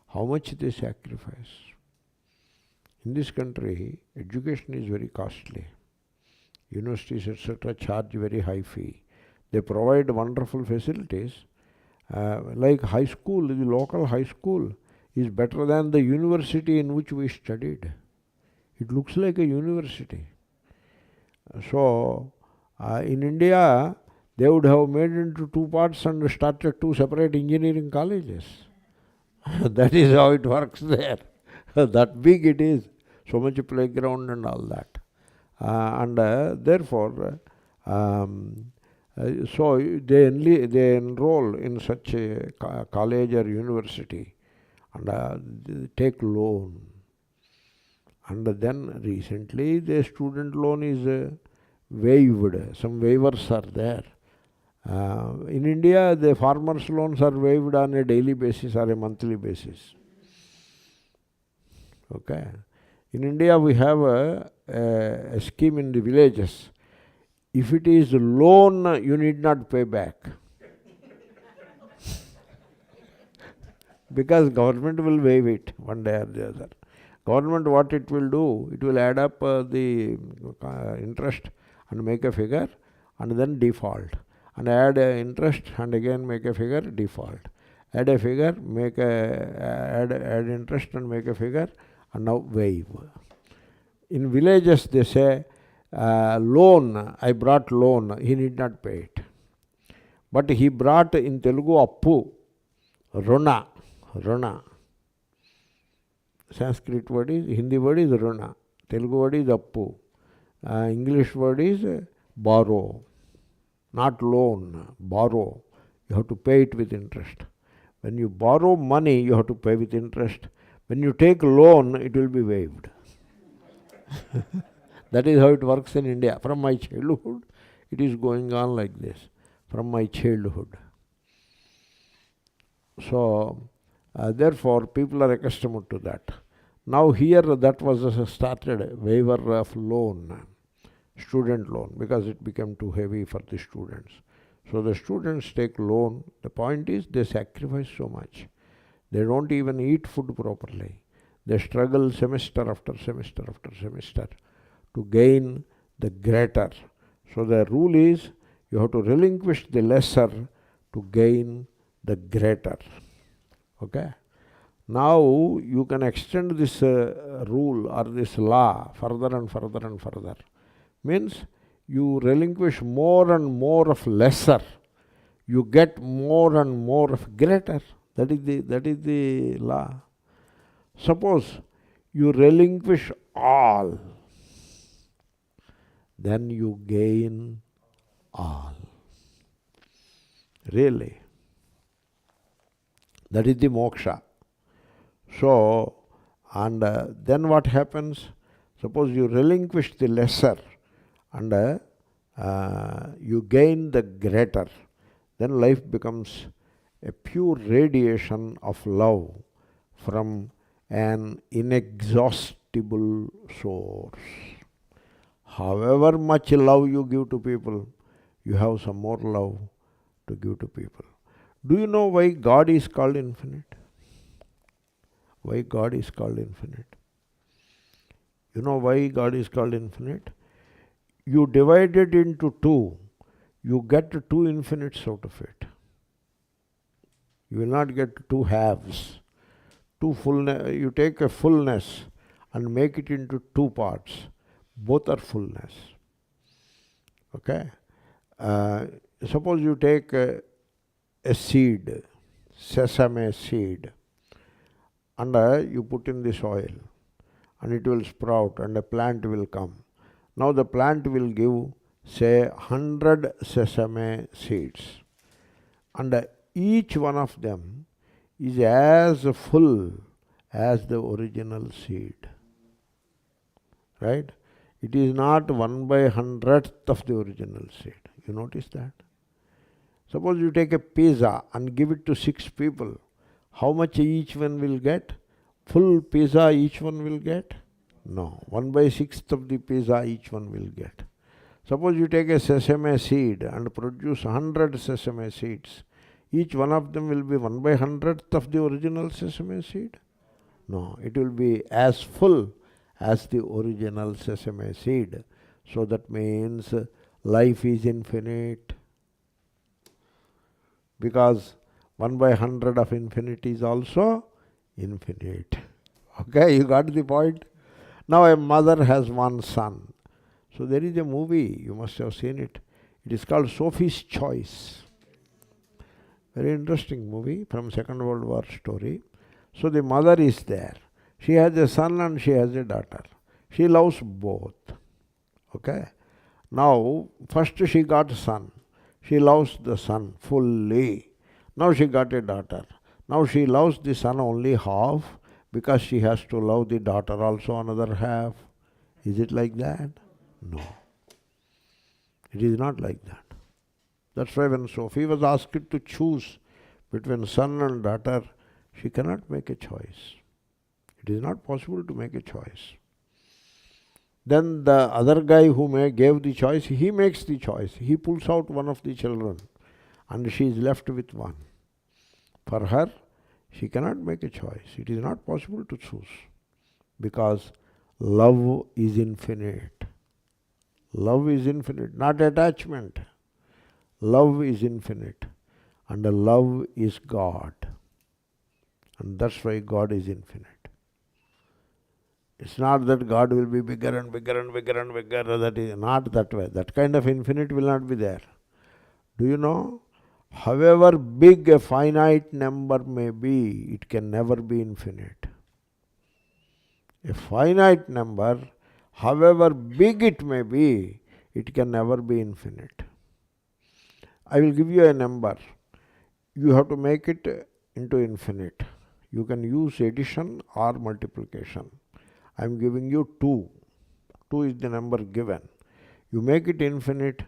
how much they sacrifice. In this country, education is very costly. Universities, etc., charge very high fee. They provide wonderful facilities. Like high school, the local high school is better than the university in which we studied. It looks like a university. So, in India, they would have made into two parts and started two separate engineering colleges. That is how it works there. That big it is. So much playground and all that. Therefore, so they enroll in such a college or university and take loan. And then recently the student loan is waived. Some waivers are there. In India, the farmers' loans are waived on a daily basis or a monthly basis. Okay. In India, we have a scheme in the villages. If it is loan, you need not pay back. Because government will waive it one day or the other. Government, what it will do, it will add up the interest and make a figure and then default. And add interest and again make a figure, default. Add a figure, add interest and make a figure, and now waive. In villages they say, loan, I brought loan, he need not pay it. But he brought in Telugu appu, runa. Sanskrit word is, Hindi word is runa, Telugu word is appu, English word is borrow. Not loan, borrow. You have to pay it with interest. When you borrow money, you have to pay with interest. When you take loan, it will be waived. That is how it works in India. From my childhood, it is going on like this. From my childhood. So, therefore, people are accustomed to that. Now here, that was started, waiver of loan. Student loan, because it became too heavy for the students. So the students take loan. The point is they sacrifice so much. They don't even eat food properly. They struggle semester after semester after semester to gain the greater. So the rule is you have to relinquish the lesser to gain the greater. Okay? Now you can extend this rule or this law further and further and further. Means you relinquish more and more of lesser, you get more and more of greater. That is the law. Suppose you relinquish all, then you gain all. Really. That is the moksha. So, and then what happens? Suppose you relinquish the lesser and you gain the greater. Then life becomes a pure radiation of love from an inexhaustible source. However much love you give to people, you have some more love to give to people. Do you know why God is called infinite? Why God is called infinite? You know why God is called infinite? You divide it into two, you get two infinites out of it. You will not get two halves. Two fullness. You take a fullness and make it into two parts. Both are fullness. Okay? Suppose you take a seed, sesame seed, and you put in the soil, and it will sprout, and a plant will come. Now the plant will give, say, 100 sesame seeds, and each one of them is as full as the original seed. Right? It is not 1/100th of the original seed. You notice that? Suppose you take a pizza and give it to 6 people. How much each one will get? Full pizza each one will get? No. 1/6th of the pizza each one will get. Suppose you take a sesame seed and produce 100 sesame seeds. Each one of them will be 1/100th of the original sesame seed? No. It will be as full as the original sesame seed. So that means life is infinite. Because 1/100 of infinity is also infinite. Okay, you got the point? Now a mother has one son. So there is a movie, you must have seen it. It is called Sophie's Choice. Very interesting movie from Second World War story. So the mother is there. She has a son and she has a daughter. She loves both. Okay? Now, first she got a son. She loves the son fully. Now she got a daughter. Now she loves the son only half because she has to love the daughter also another half. Is it like that? No. It is not like that. That's why when Sophie was asked to choose between son and daughter, she cannot make a choice. It is not possible to make a choice. Then the other guy who gave the choice, he makes the choice. He pulls out one of the children and she is left with one. For her, she cannot make a choice. It is not possible to choose because love is infinite. Love is infinite, not attachment. Love is infinite and love is God. And that's why God is infinite. It's not that God will be bigger and bigger and bigger and bigger. That is not that way. That kind of infinite will not be there. Do you know? However big a finite number may be, it can never be infinite. A finite number, however big it may be, it can never be infinite. I will give you a number. You have to make it into infinite. You can use addition or multiplication. I am giving you 2. 2 is the number given. You make it infinite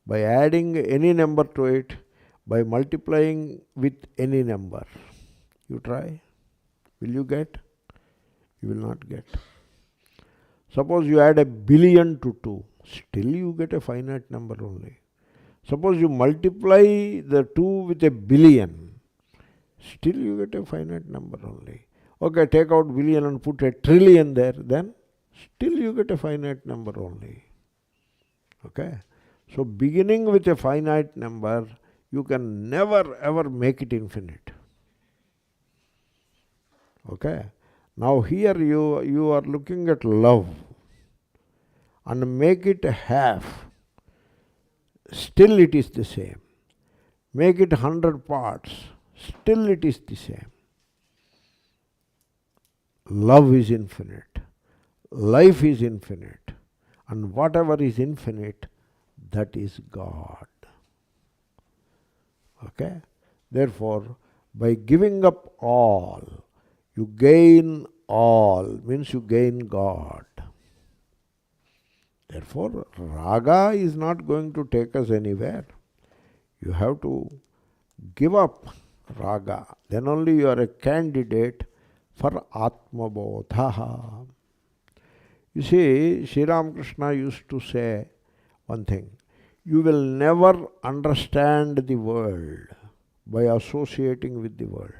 by adding any number to it, by multiplying with any number. You try. Will you get? You will not get. Suppose you add 1 billion to 2. Still you get a finite number only. Suppose you multiply the 2 with 1 billion. Still you get a finite number only. Okay, take out billion and put 1 trillion there, then still you get a finite number only. Okay? So beginning with a finite number, you can never ever make it infinite. Okay? Now here you are looking at love and make it half. Still it is the same. Make it 100 parts. Still it is the same. love is infinite, life is infinite, and whatever is infinite, that is God. Okay? Therefore, by giving up all, you gain all, means you gain God. Therefore, raga is not going to take us anywhere. You have to give up raga. Then only you are a candidate for Ātmabodhaḥ. You see, Sri Ramakrishna used to say one thing: you will never understand the world by associating with the world.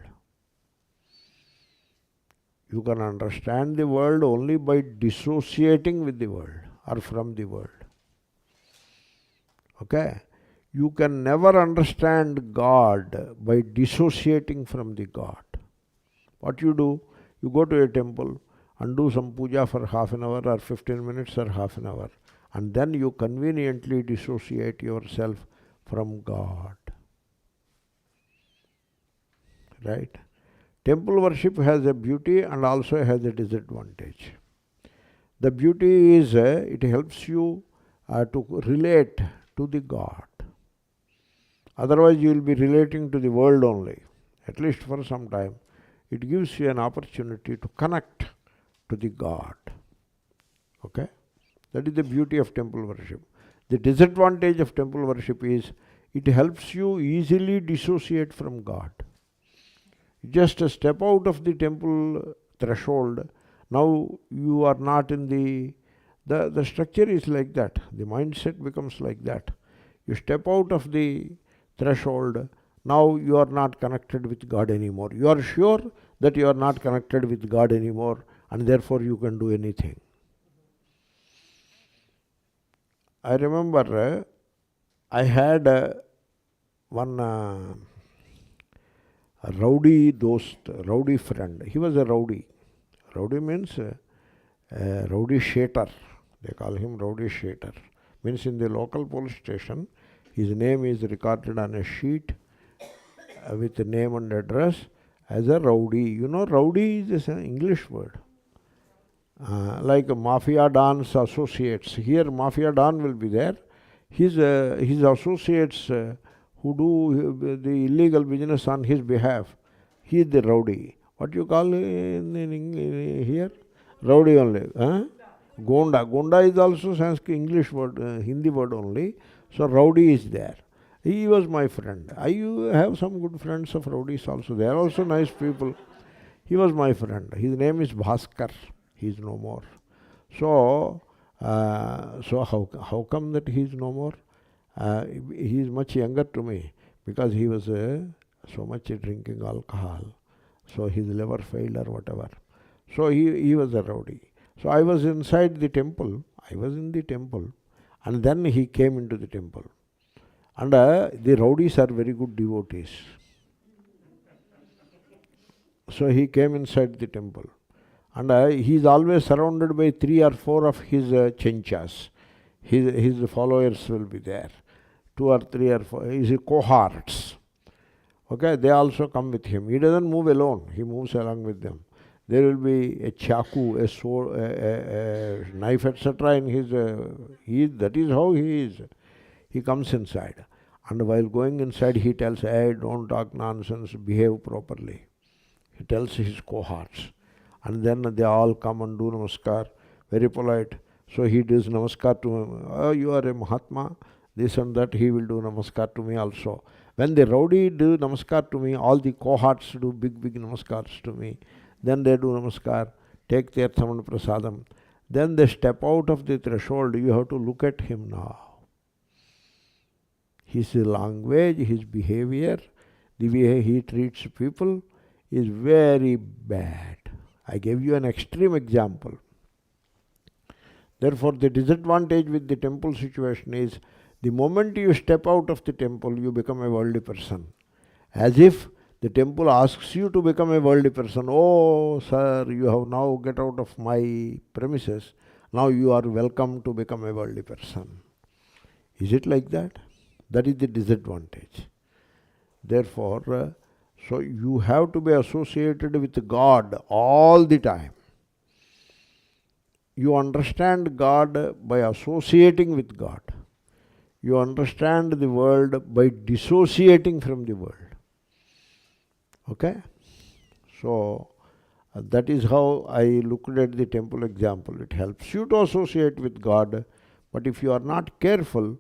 You can understand the world only by dissociating with the world or from the world. Okay? You can never understand God by dissociating from the God. What you do? You go to a temple and do some puja for half an hour or 15 minutes or half an hour, and then you conveniently dissociate yourself from God. Right? Temple worship has a beauty and also has a disadvantage. The beauty is it helps you to relate to the God. Otherwise you will be relating to the world only, at least for some time. It gives you an opportunity to connect to the God. Okay? That is the beauty of temple worship. The disadvantage of temple worship is it helps you easily dissociate from God. Just step out of the temple threshold, now you are not in the structure is like that. The mindset becomes like that. You step out of the threshold, now you are not connected with God anymore. You are sure that you are not connected with God anymore, and therefore you can do anything. I remember I had one rowdy dost, rowdy friend. He was a rowdy. Rowdy means rowdy shater. They call him rowdy shater. Means in the local police station, his name is recorded on a sheet with the name and address as a rowdy. You know, rowdy is an English word. Like mafia don's associates. Here mafia don will be there. His associates who do the illegal business on his behalf, he is the rowdy. What you call in here? Rowdy only. Gonda. Gonda is also Sanskrit English word, Hindi word only. So rowdy is there. He was my friend. I have some good friends of rowdies also. They are also nice people. He was my friend. His name is Bhaskar. He is no more. So how come that he is no more? He is much younger to me because he was so much drinking alcohol. So his liver failed or whatever. So he was a rowdy. So I was inside the temple. I was in the temple. And then he came into the temple. And the rowdies are very good devotees. So he came inside the temple. And he is always surrounded by 3 or 4 of his chenchas. His followers will be there. 2 or 3 or 4, his cohorts. Okay, they also come with him. He doesn't move alone. He moves along with them. There will be a chaku, a sword, a knife, etc. in his. That is how he is. He comes inside. And while going inside, he tells, hey, don't talk nonsense, behave properly. He tells his cohorts. And then they all come and do namaskar, very polite. So he does namaskar to him. Oh, you are a Mahatma, this and that. He will do namaskar to me also. When the rowdy do namaskar to me, all the cohorts do big namaskars to me. Then they do namaskar, take their thaman prasadam. Then they step out of the threshold. You have to look at him now. His language, his behavior, the way he treats people is very bad. I gave you an extreme example. Therefore, the disadvantage with the temple situation is the moment you step out of the temple, you become a worldly person. As if the temple asks you to become a worldly person. Oh, sir, you have now get out of my premises. Now you are welcome to become a worldly person. Is it like that? That is the disadvantage. Therefore, so you have to be associated with God all the time. you understand God by associating with God. You understand the world by dissociating from the world. Okay? So, that is how I looked at the temple example. It helps you to associate with God, but if you are not careful,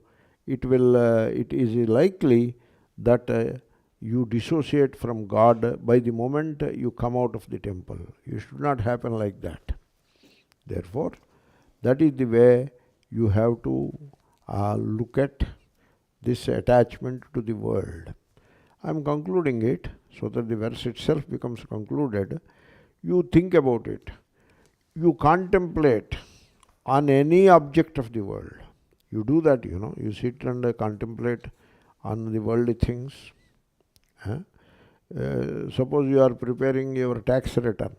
it is likely that you dissociate from God by the moment you come out of the temple. It should not happen like that. Therefore, that is the way you have to look at this attachment to the world. I am concluding it so that the verse itself becomes concluded. You think about it. You contemplate on any object of the world. You do that, You sit and contemplate on the worldly things. Suppose you are preparing your tax return.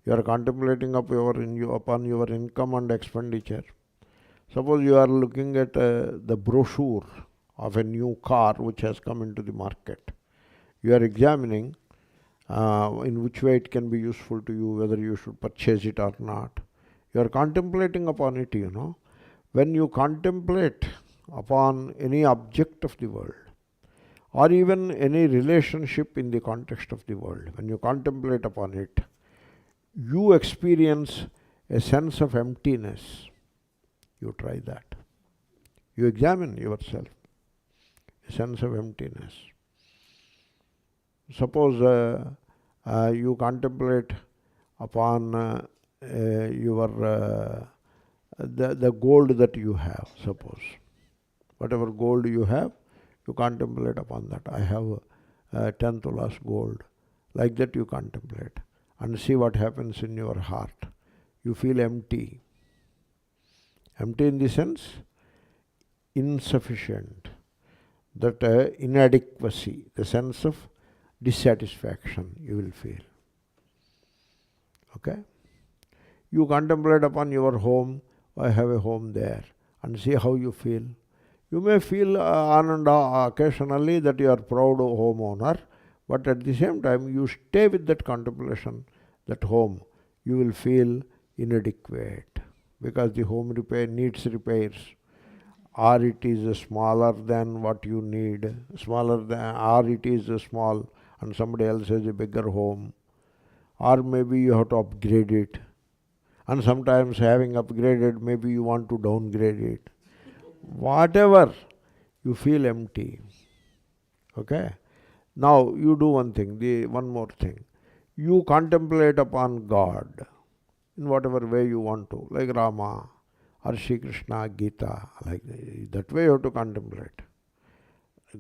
You are contemplating upon your income and expenditure. Suppose you are looking at the brochure of a new car which has come into the market. You are examining in which way it can be useful to you, whether you should purchase it or not. You are contemplating upon it, When you contemplate upon any object of the world, or even any relationship in the context of the world, when you contemplate upon it, you experience a sense of emptiness. You try that. You examine yourself. A sense of emptiness. Suppose you contemplate upon the gold that you have, suppose. Whatever gold you have, you contemplate upon that. I have 10 tulas gold. Like that you contemplate. And see what happens in your heart. You feel empty. Empty in the sense, insufficient. That inadequacy, the sense of dissatisfaction you will feel. Okay? You contemplate upon your home. I have a home there. And see how you feel. You may feel on and occasionally that you are proud homeowner, but at the same time you stay with that contemplation, that home. You will feel inadequate because the home needs repairs, or it is smaller than what you need, or it is small and somebody else has a bigger home, or maybe you have to upgrade it, and sometimes having upgraded, maybe you want to downgrade it. Whatever, you feel empty. Okay? Now you do one more thing. You contemplate upon God in whatever way you want to, like Rama or Shri Krishna, Gita, like that way you have to contemplate.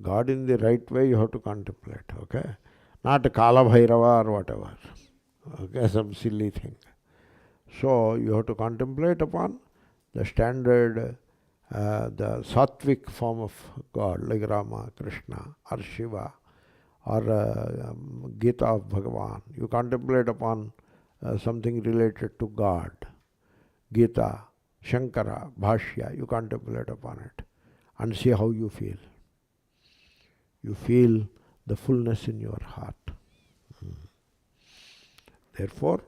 God in the right way you have to contemplate, okay? Not Kala Bhairava or whatever, okay, some silly thing. So you have to contemplate upon the standard, the sattvic form of God, like Rama, Krishna, or Shiva, or Gita of Bhagavan. You contemplate upon something related to God, Gita, Shankara, Bhashya, you contemplate upon it and see how you feel. You feel the fullness in your heart. Therefore,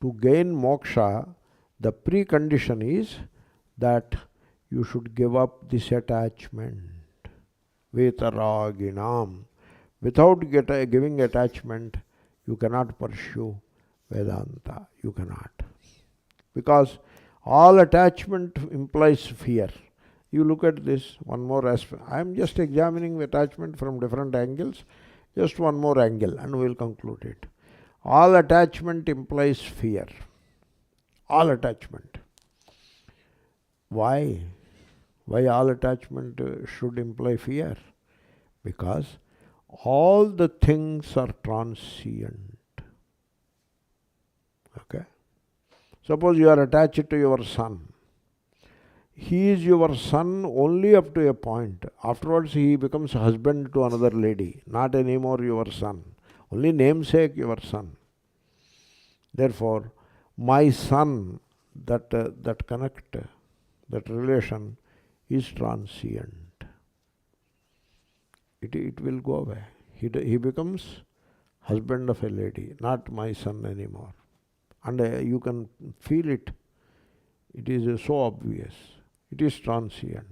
to gain moksha, the precondition is that you should give up this attachment. Vītarāgiṇām. Without giving attachment, you cannot pursue Vedanta. You cannot. Because all attachment implies fear. You look at this, one more aspect. I am just examining attachment from different angles. Just one more angle and we will conclude it. All attachment implies fear. All attachment. Why? Why all attachment should imply fear? Because all the things are transient. Okay? Suppose you are attached to your son. He is your son only up to a point. Afterwards he becomes husband to another lady, not anymore your son. Only namesake your son. Therefore, my son, that connect, that relation is transient. It will go away. He becomes husband of a lady, not my son anymore. And you can feel it It is so obvious. It is transient.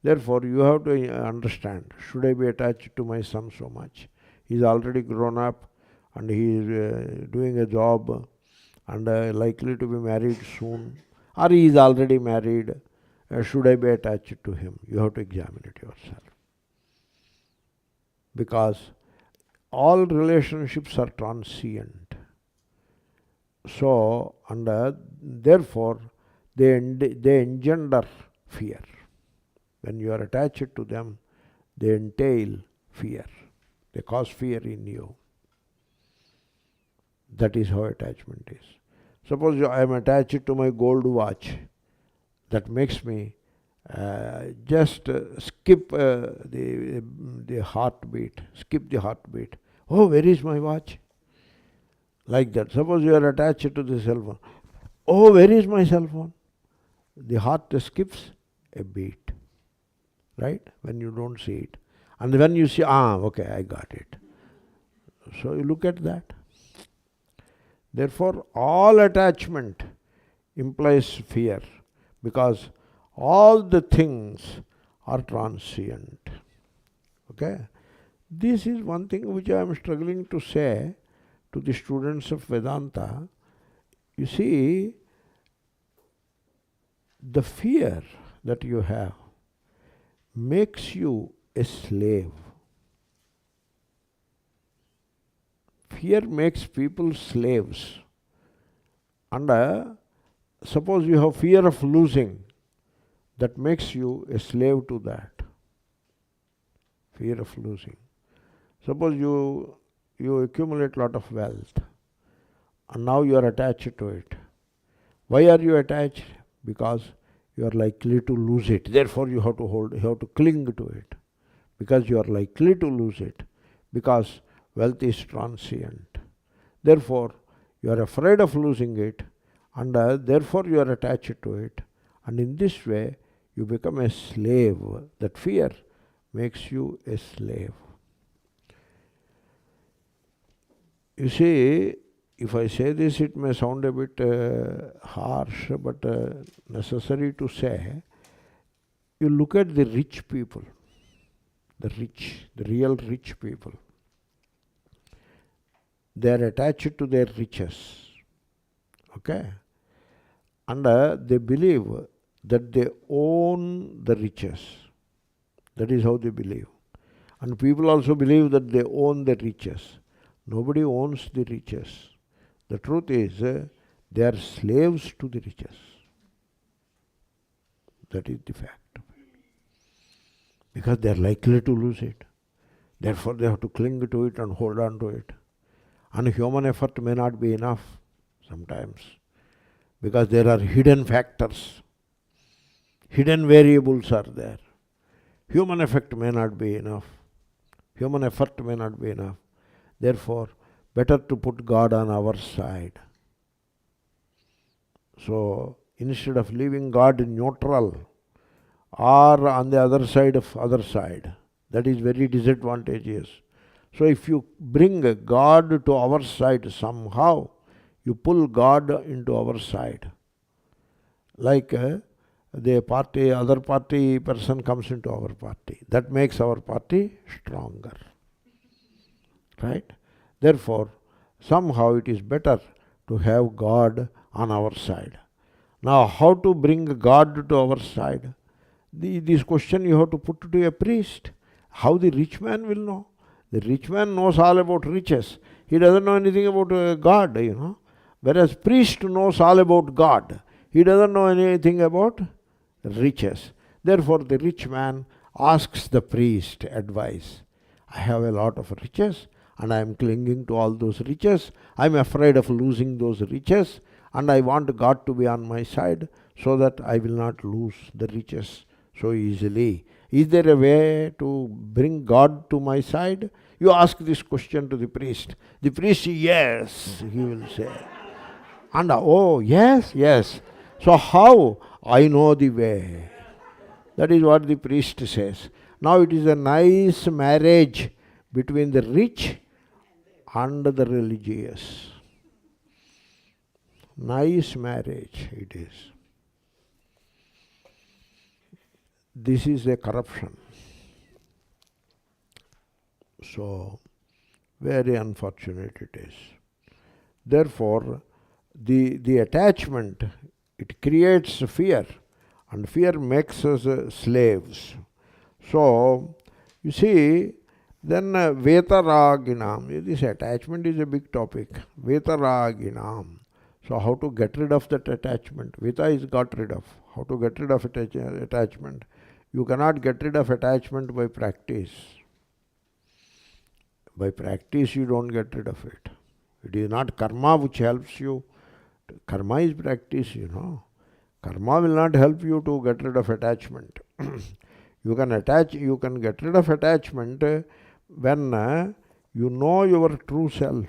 Therefore, you have to understand, should I be attached to my son so much? He is already grown up and he is doing a job and likely to be married soon. Or he is already married. Should I be attached to him? You have to examine it yourself. Because all relationships are transient. So, and therefore, they engender fear. When you are attached to them, they entail fear. They cause fear in you. That is how attachment is. Suppose I am attached to my gold watch. That makes me just skip the heartbeat. Skip the heartbeat. Oh, where is my watch? Like that. Suppose you are attached to the cell phone. Oh, where is my cell phone? The heart skips a beat. Right? When you don't see it. And when you see, okay, I got it. So you look at that. Therefore, all attachment implies fear, because all the things are transient. Okay? This is one thing which I am struggling to say to the students of Vedanta. You see, the fear that you have makes you a slave. Fear makes people slaves. And suppose you have fear of losing, that makes you a slave to that. Fear of losing. Suppose you accumulate a lot of wealth and now you are attached to it. Why are you attached? Because you are likely to lose it. Therefore you have to hold, you have to cling to it. Because you are likely to lose it. Because wealth is transient. Therefore you are afraid of losing it, and therefore you are attached to it. And in this way you become a slave. That fear makes you a slave. You see, if I say this, it may sound a bit harsh, but necessary to say. You look at the rich people, the real rich people. They are attached to their riches. Okay? And they believe that they own the riches. That is how they believe. And people also believe that they own the riches. Nobody owns the riches. The truth is, they are slaves to the riches. That is the fact. Because they are likely to lose it. Therefore they have to cling to it and hold on to it. And human effort may not be enough sometimes. Because there are hidden factors. Hidden variables are there. Human effort may not be enough. Human effort may not be enough. Therefore, better to put God on our side. So, instead of leaving God neutral or on the other side of other side, that is very disadvantageous. So, if you bring God to our side somehow, you pull God into our side. Like the party, other party person comes into our party. That makes our party stronger. Right? Therefore, somehow it is better to have God on our side. Now, how to bring God to our side? This question you have to put to a priest. How the rich man will know? The rich man knows all about riches. He doesn't know anything about God, Whereas priest knows all about God. He doesn't know anything about riches. Therefore, the rich man asks the priest advice. I have a lot of riches and I am clinging to all those riches. I am afraid of losing those riches and I want God to be on my side so that I will not lose the riches so easily. Is there a way to bring God to my side? You ask this question to the priest. The priest, yes, he will say. And oh, yes, yes. So how? I know the way. That is what the priest says. Now it is a nice marriage between the rich and the religious. Nice marriage it is. this is a corruption. So, very unfortunate it is. Therefore, the attachment, it creates fear, and fear makes us slaves. So, you see, then vītarāgiṇām, this attachment is a big topic. Vītarāgiṇām. So, how to get rid of that attachment? Vita is got rid of. How to get rid of attachment? You cannot get rid of attachment by practice. By practice, you don't get rid of it. It is not karma which helps you. Karma is practice, you know. Karma will not help you to get rid of attachment. You can get rid of attachment when you know your true self.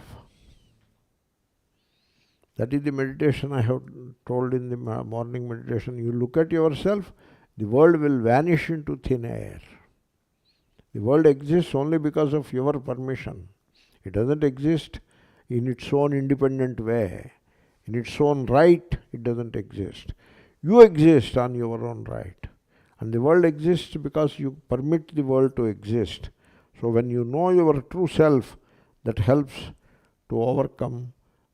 That is the meditation I have told in the morning meditation. You look at yourself, the world will vanish into thin air. The world exists only because of your permission. It doesn't exist in its own independent way. In its own right, it doesn't exist. You exist on your own right. And the world exists because you permit the world to exist. So when you know your true self, that helps to overcome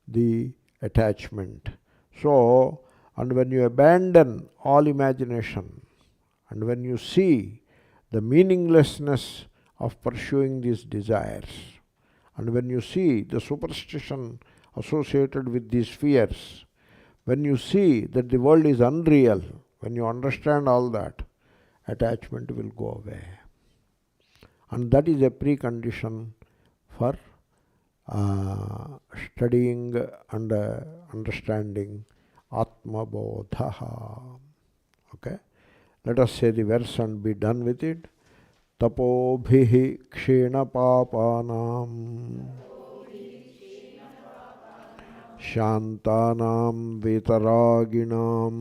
the attachment. So, and when you abandon all imagination, and when you see the meaninglessness of pursuing these desires, and when you see the superstition associated with these fears, when you see that the world is unreal, when you understand all that, attachment will go away. And that is a precondition for studying and understanding Ātmabodhaḥ. Okay? Let us say the verse and be done with it. Tapobhiḥ kṣīṇapāpānāṃ śāntānāṃ vītarāgiṇām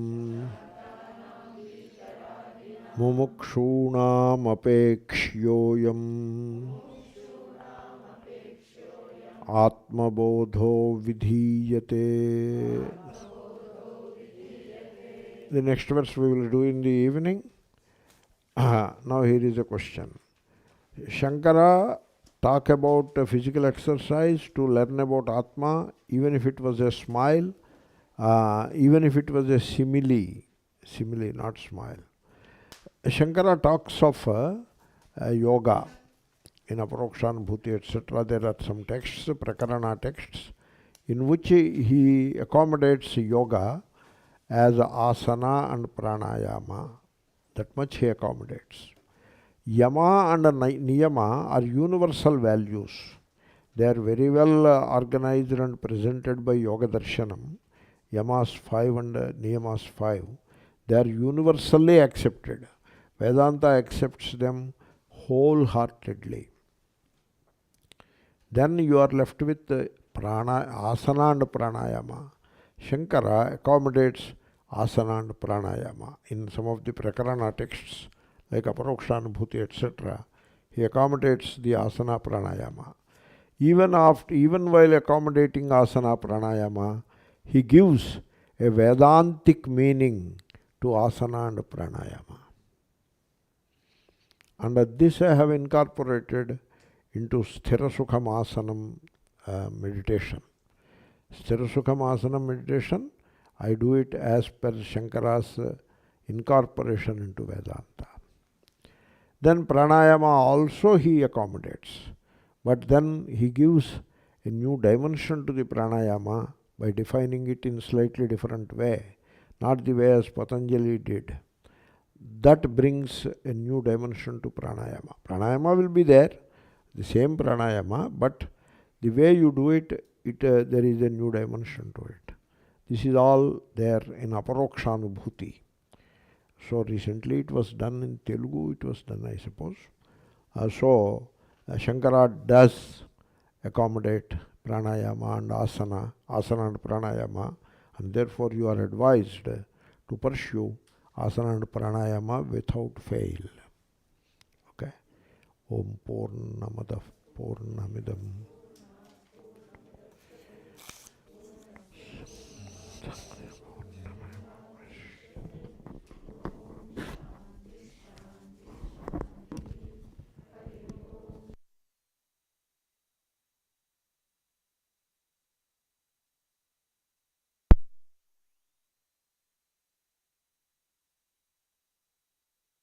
Mumukṣūṇāmapekṣyo'yamātmabodho vidhīyate. The next verse we will do in the evening. Now here is a question. Shankara talk about physical exercise to learn about Atma, even if it was a smile, even if it was a simile, not smile. Shankara talks of yoga in Aparokṣānubhūti, etc. There are some texts, prakarana texts, in which he accommodates yoga as asana and pranayama. That much he accommodates. Yama and niyama are universal values. They are very well organized and presented by Yoga Darshanam. Yamas 5 and niyamas 5. They are universally accepted. Vedanta accepts them wholeheartedly. Then you are left with asana and pranayama. Shankara accommodates asana and pranayama. In some of the prakarana texts, like Aparokṣānubhūti, etc., he accommodates the asana pranayama. Even while accommodating asana pranayama, he gives a Vedantic meaning to asana and pranayama. And this I have incorporated into Sthira-Sukham-asanam meditation. Sthira-Sukham-asanam meditation, I do it as per Shankara's incorporation into Vedanta. Then pranayama also he accommodates. But then he gives a new dimension to the pranayama by defining it in slightly different way, not the way as Patanjali did. That brings a new dimension to pranayama. Pranayama will be there, the same pranayama, but the way you do it, there is a new dimension to it. This is all there in Aparokṣānubhūti. So recently it was done in Telugu, it was done, I suppose. Shankara does accommodate pranayama and asana and pranayama, and therefore you are advised to pursue asana and pranayama without fail. Okay. Om Purnamadaḥ Purnamidam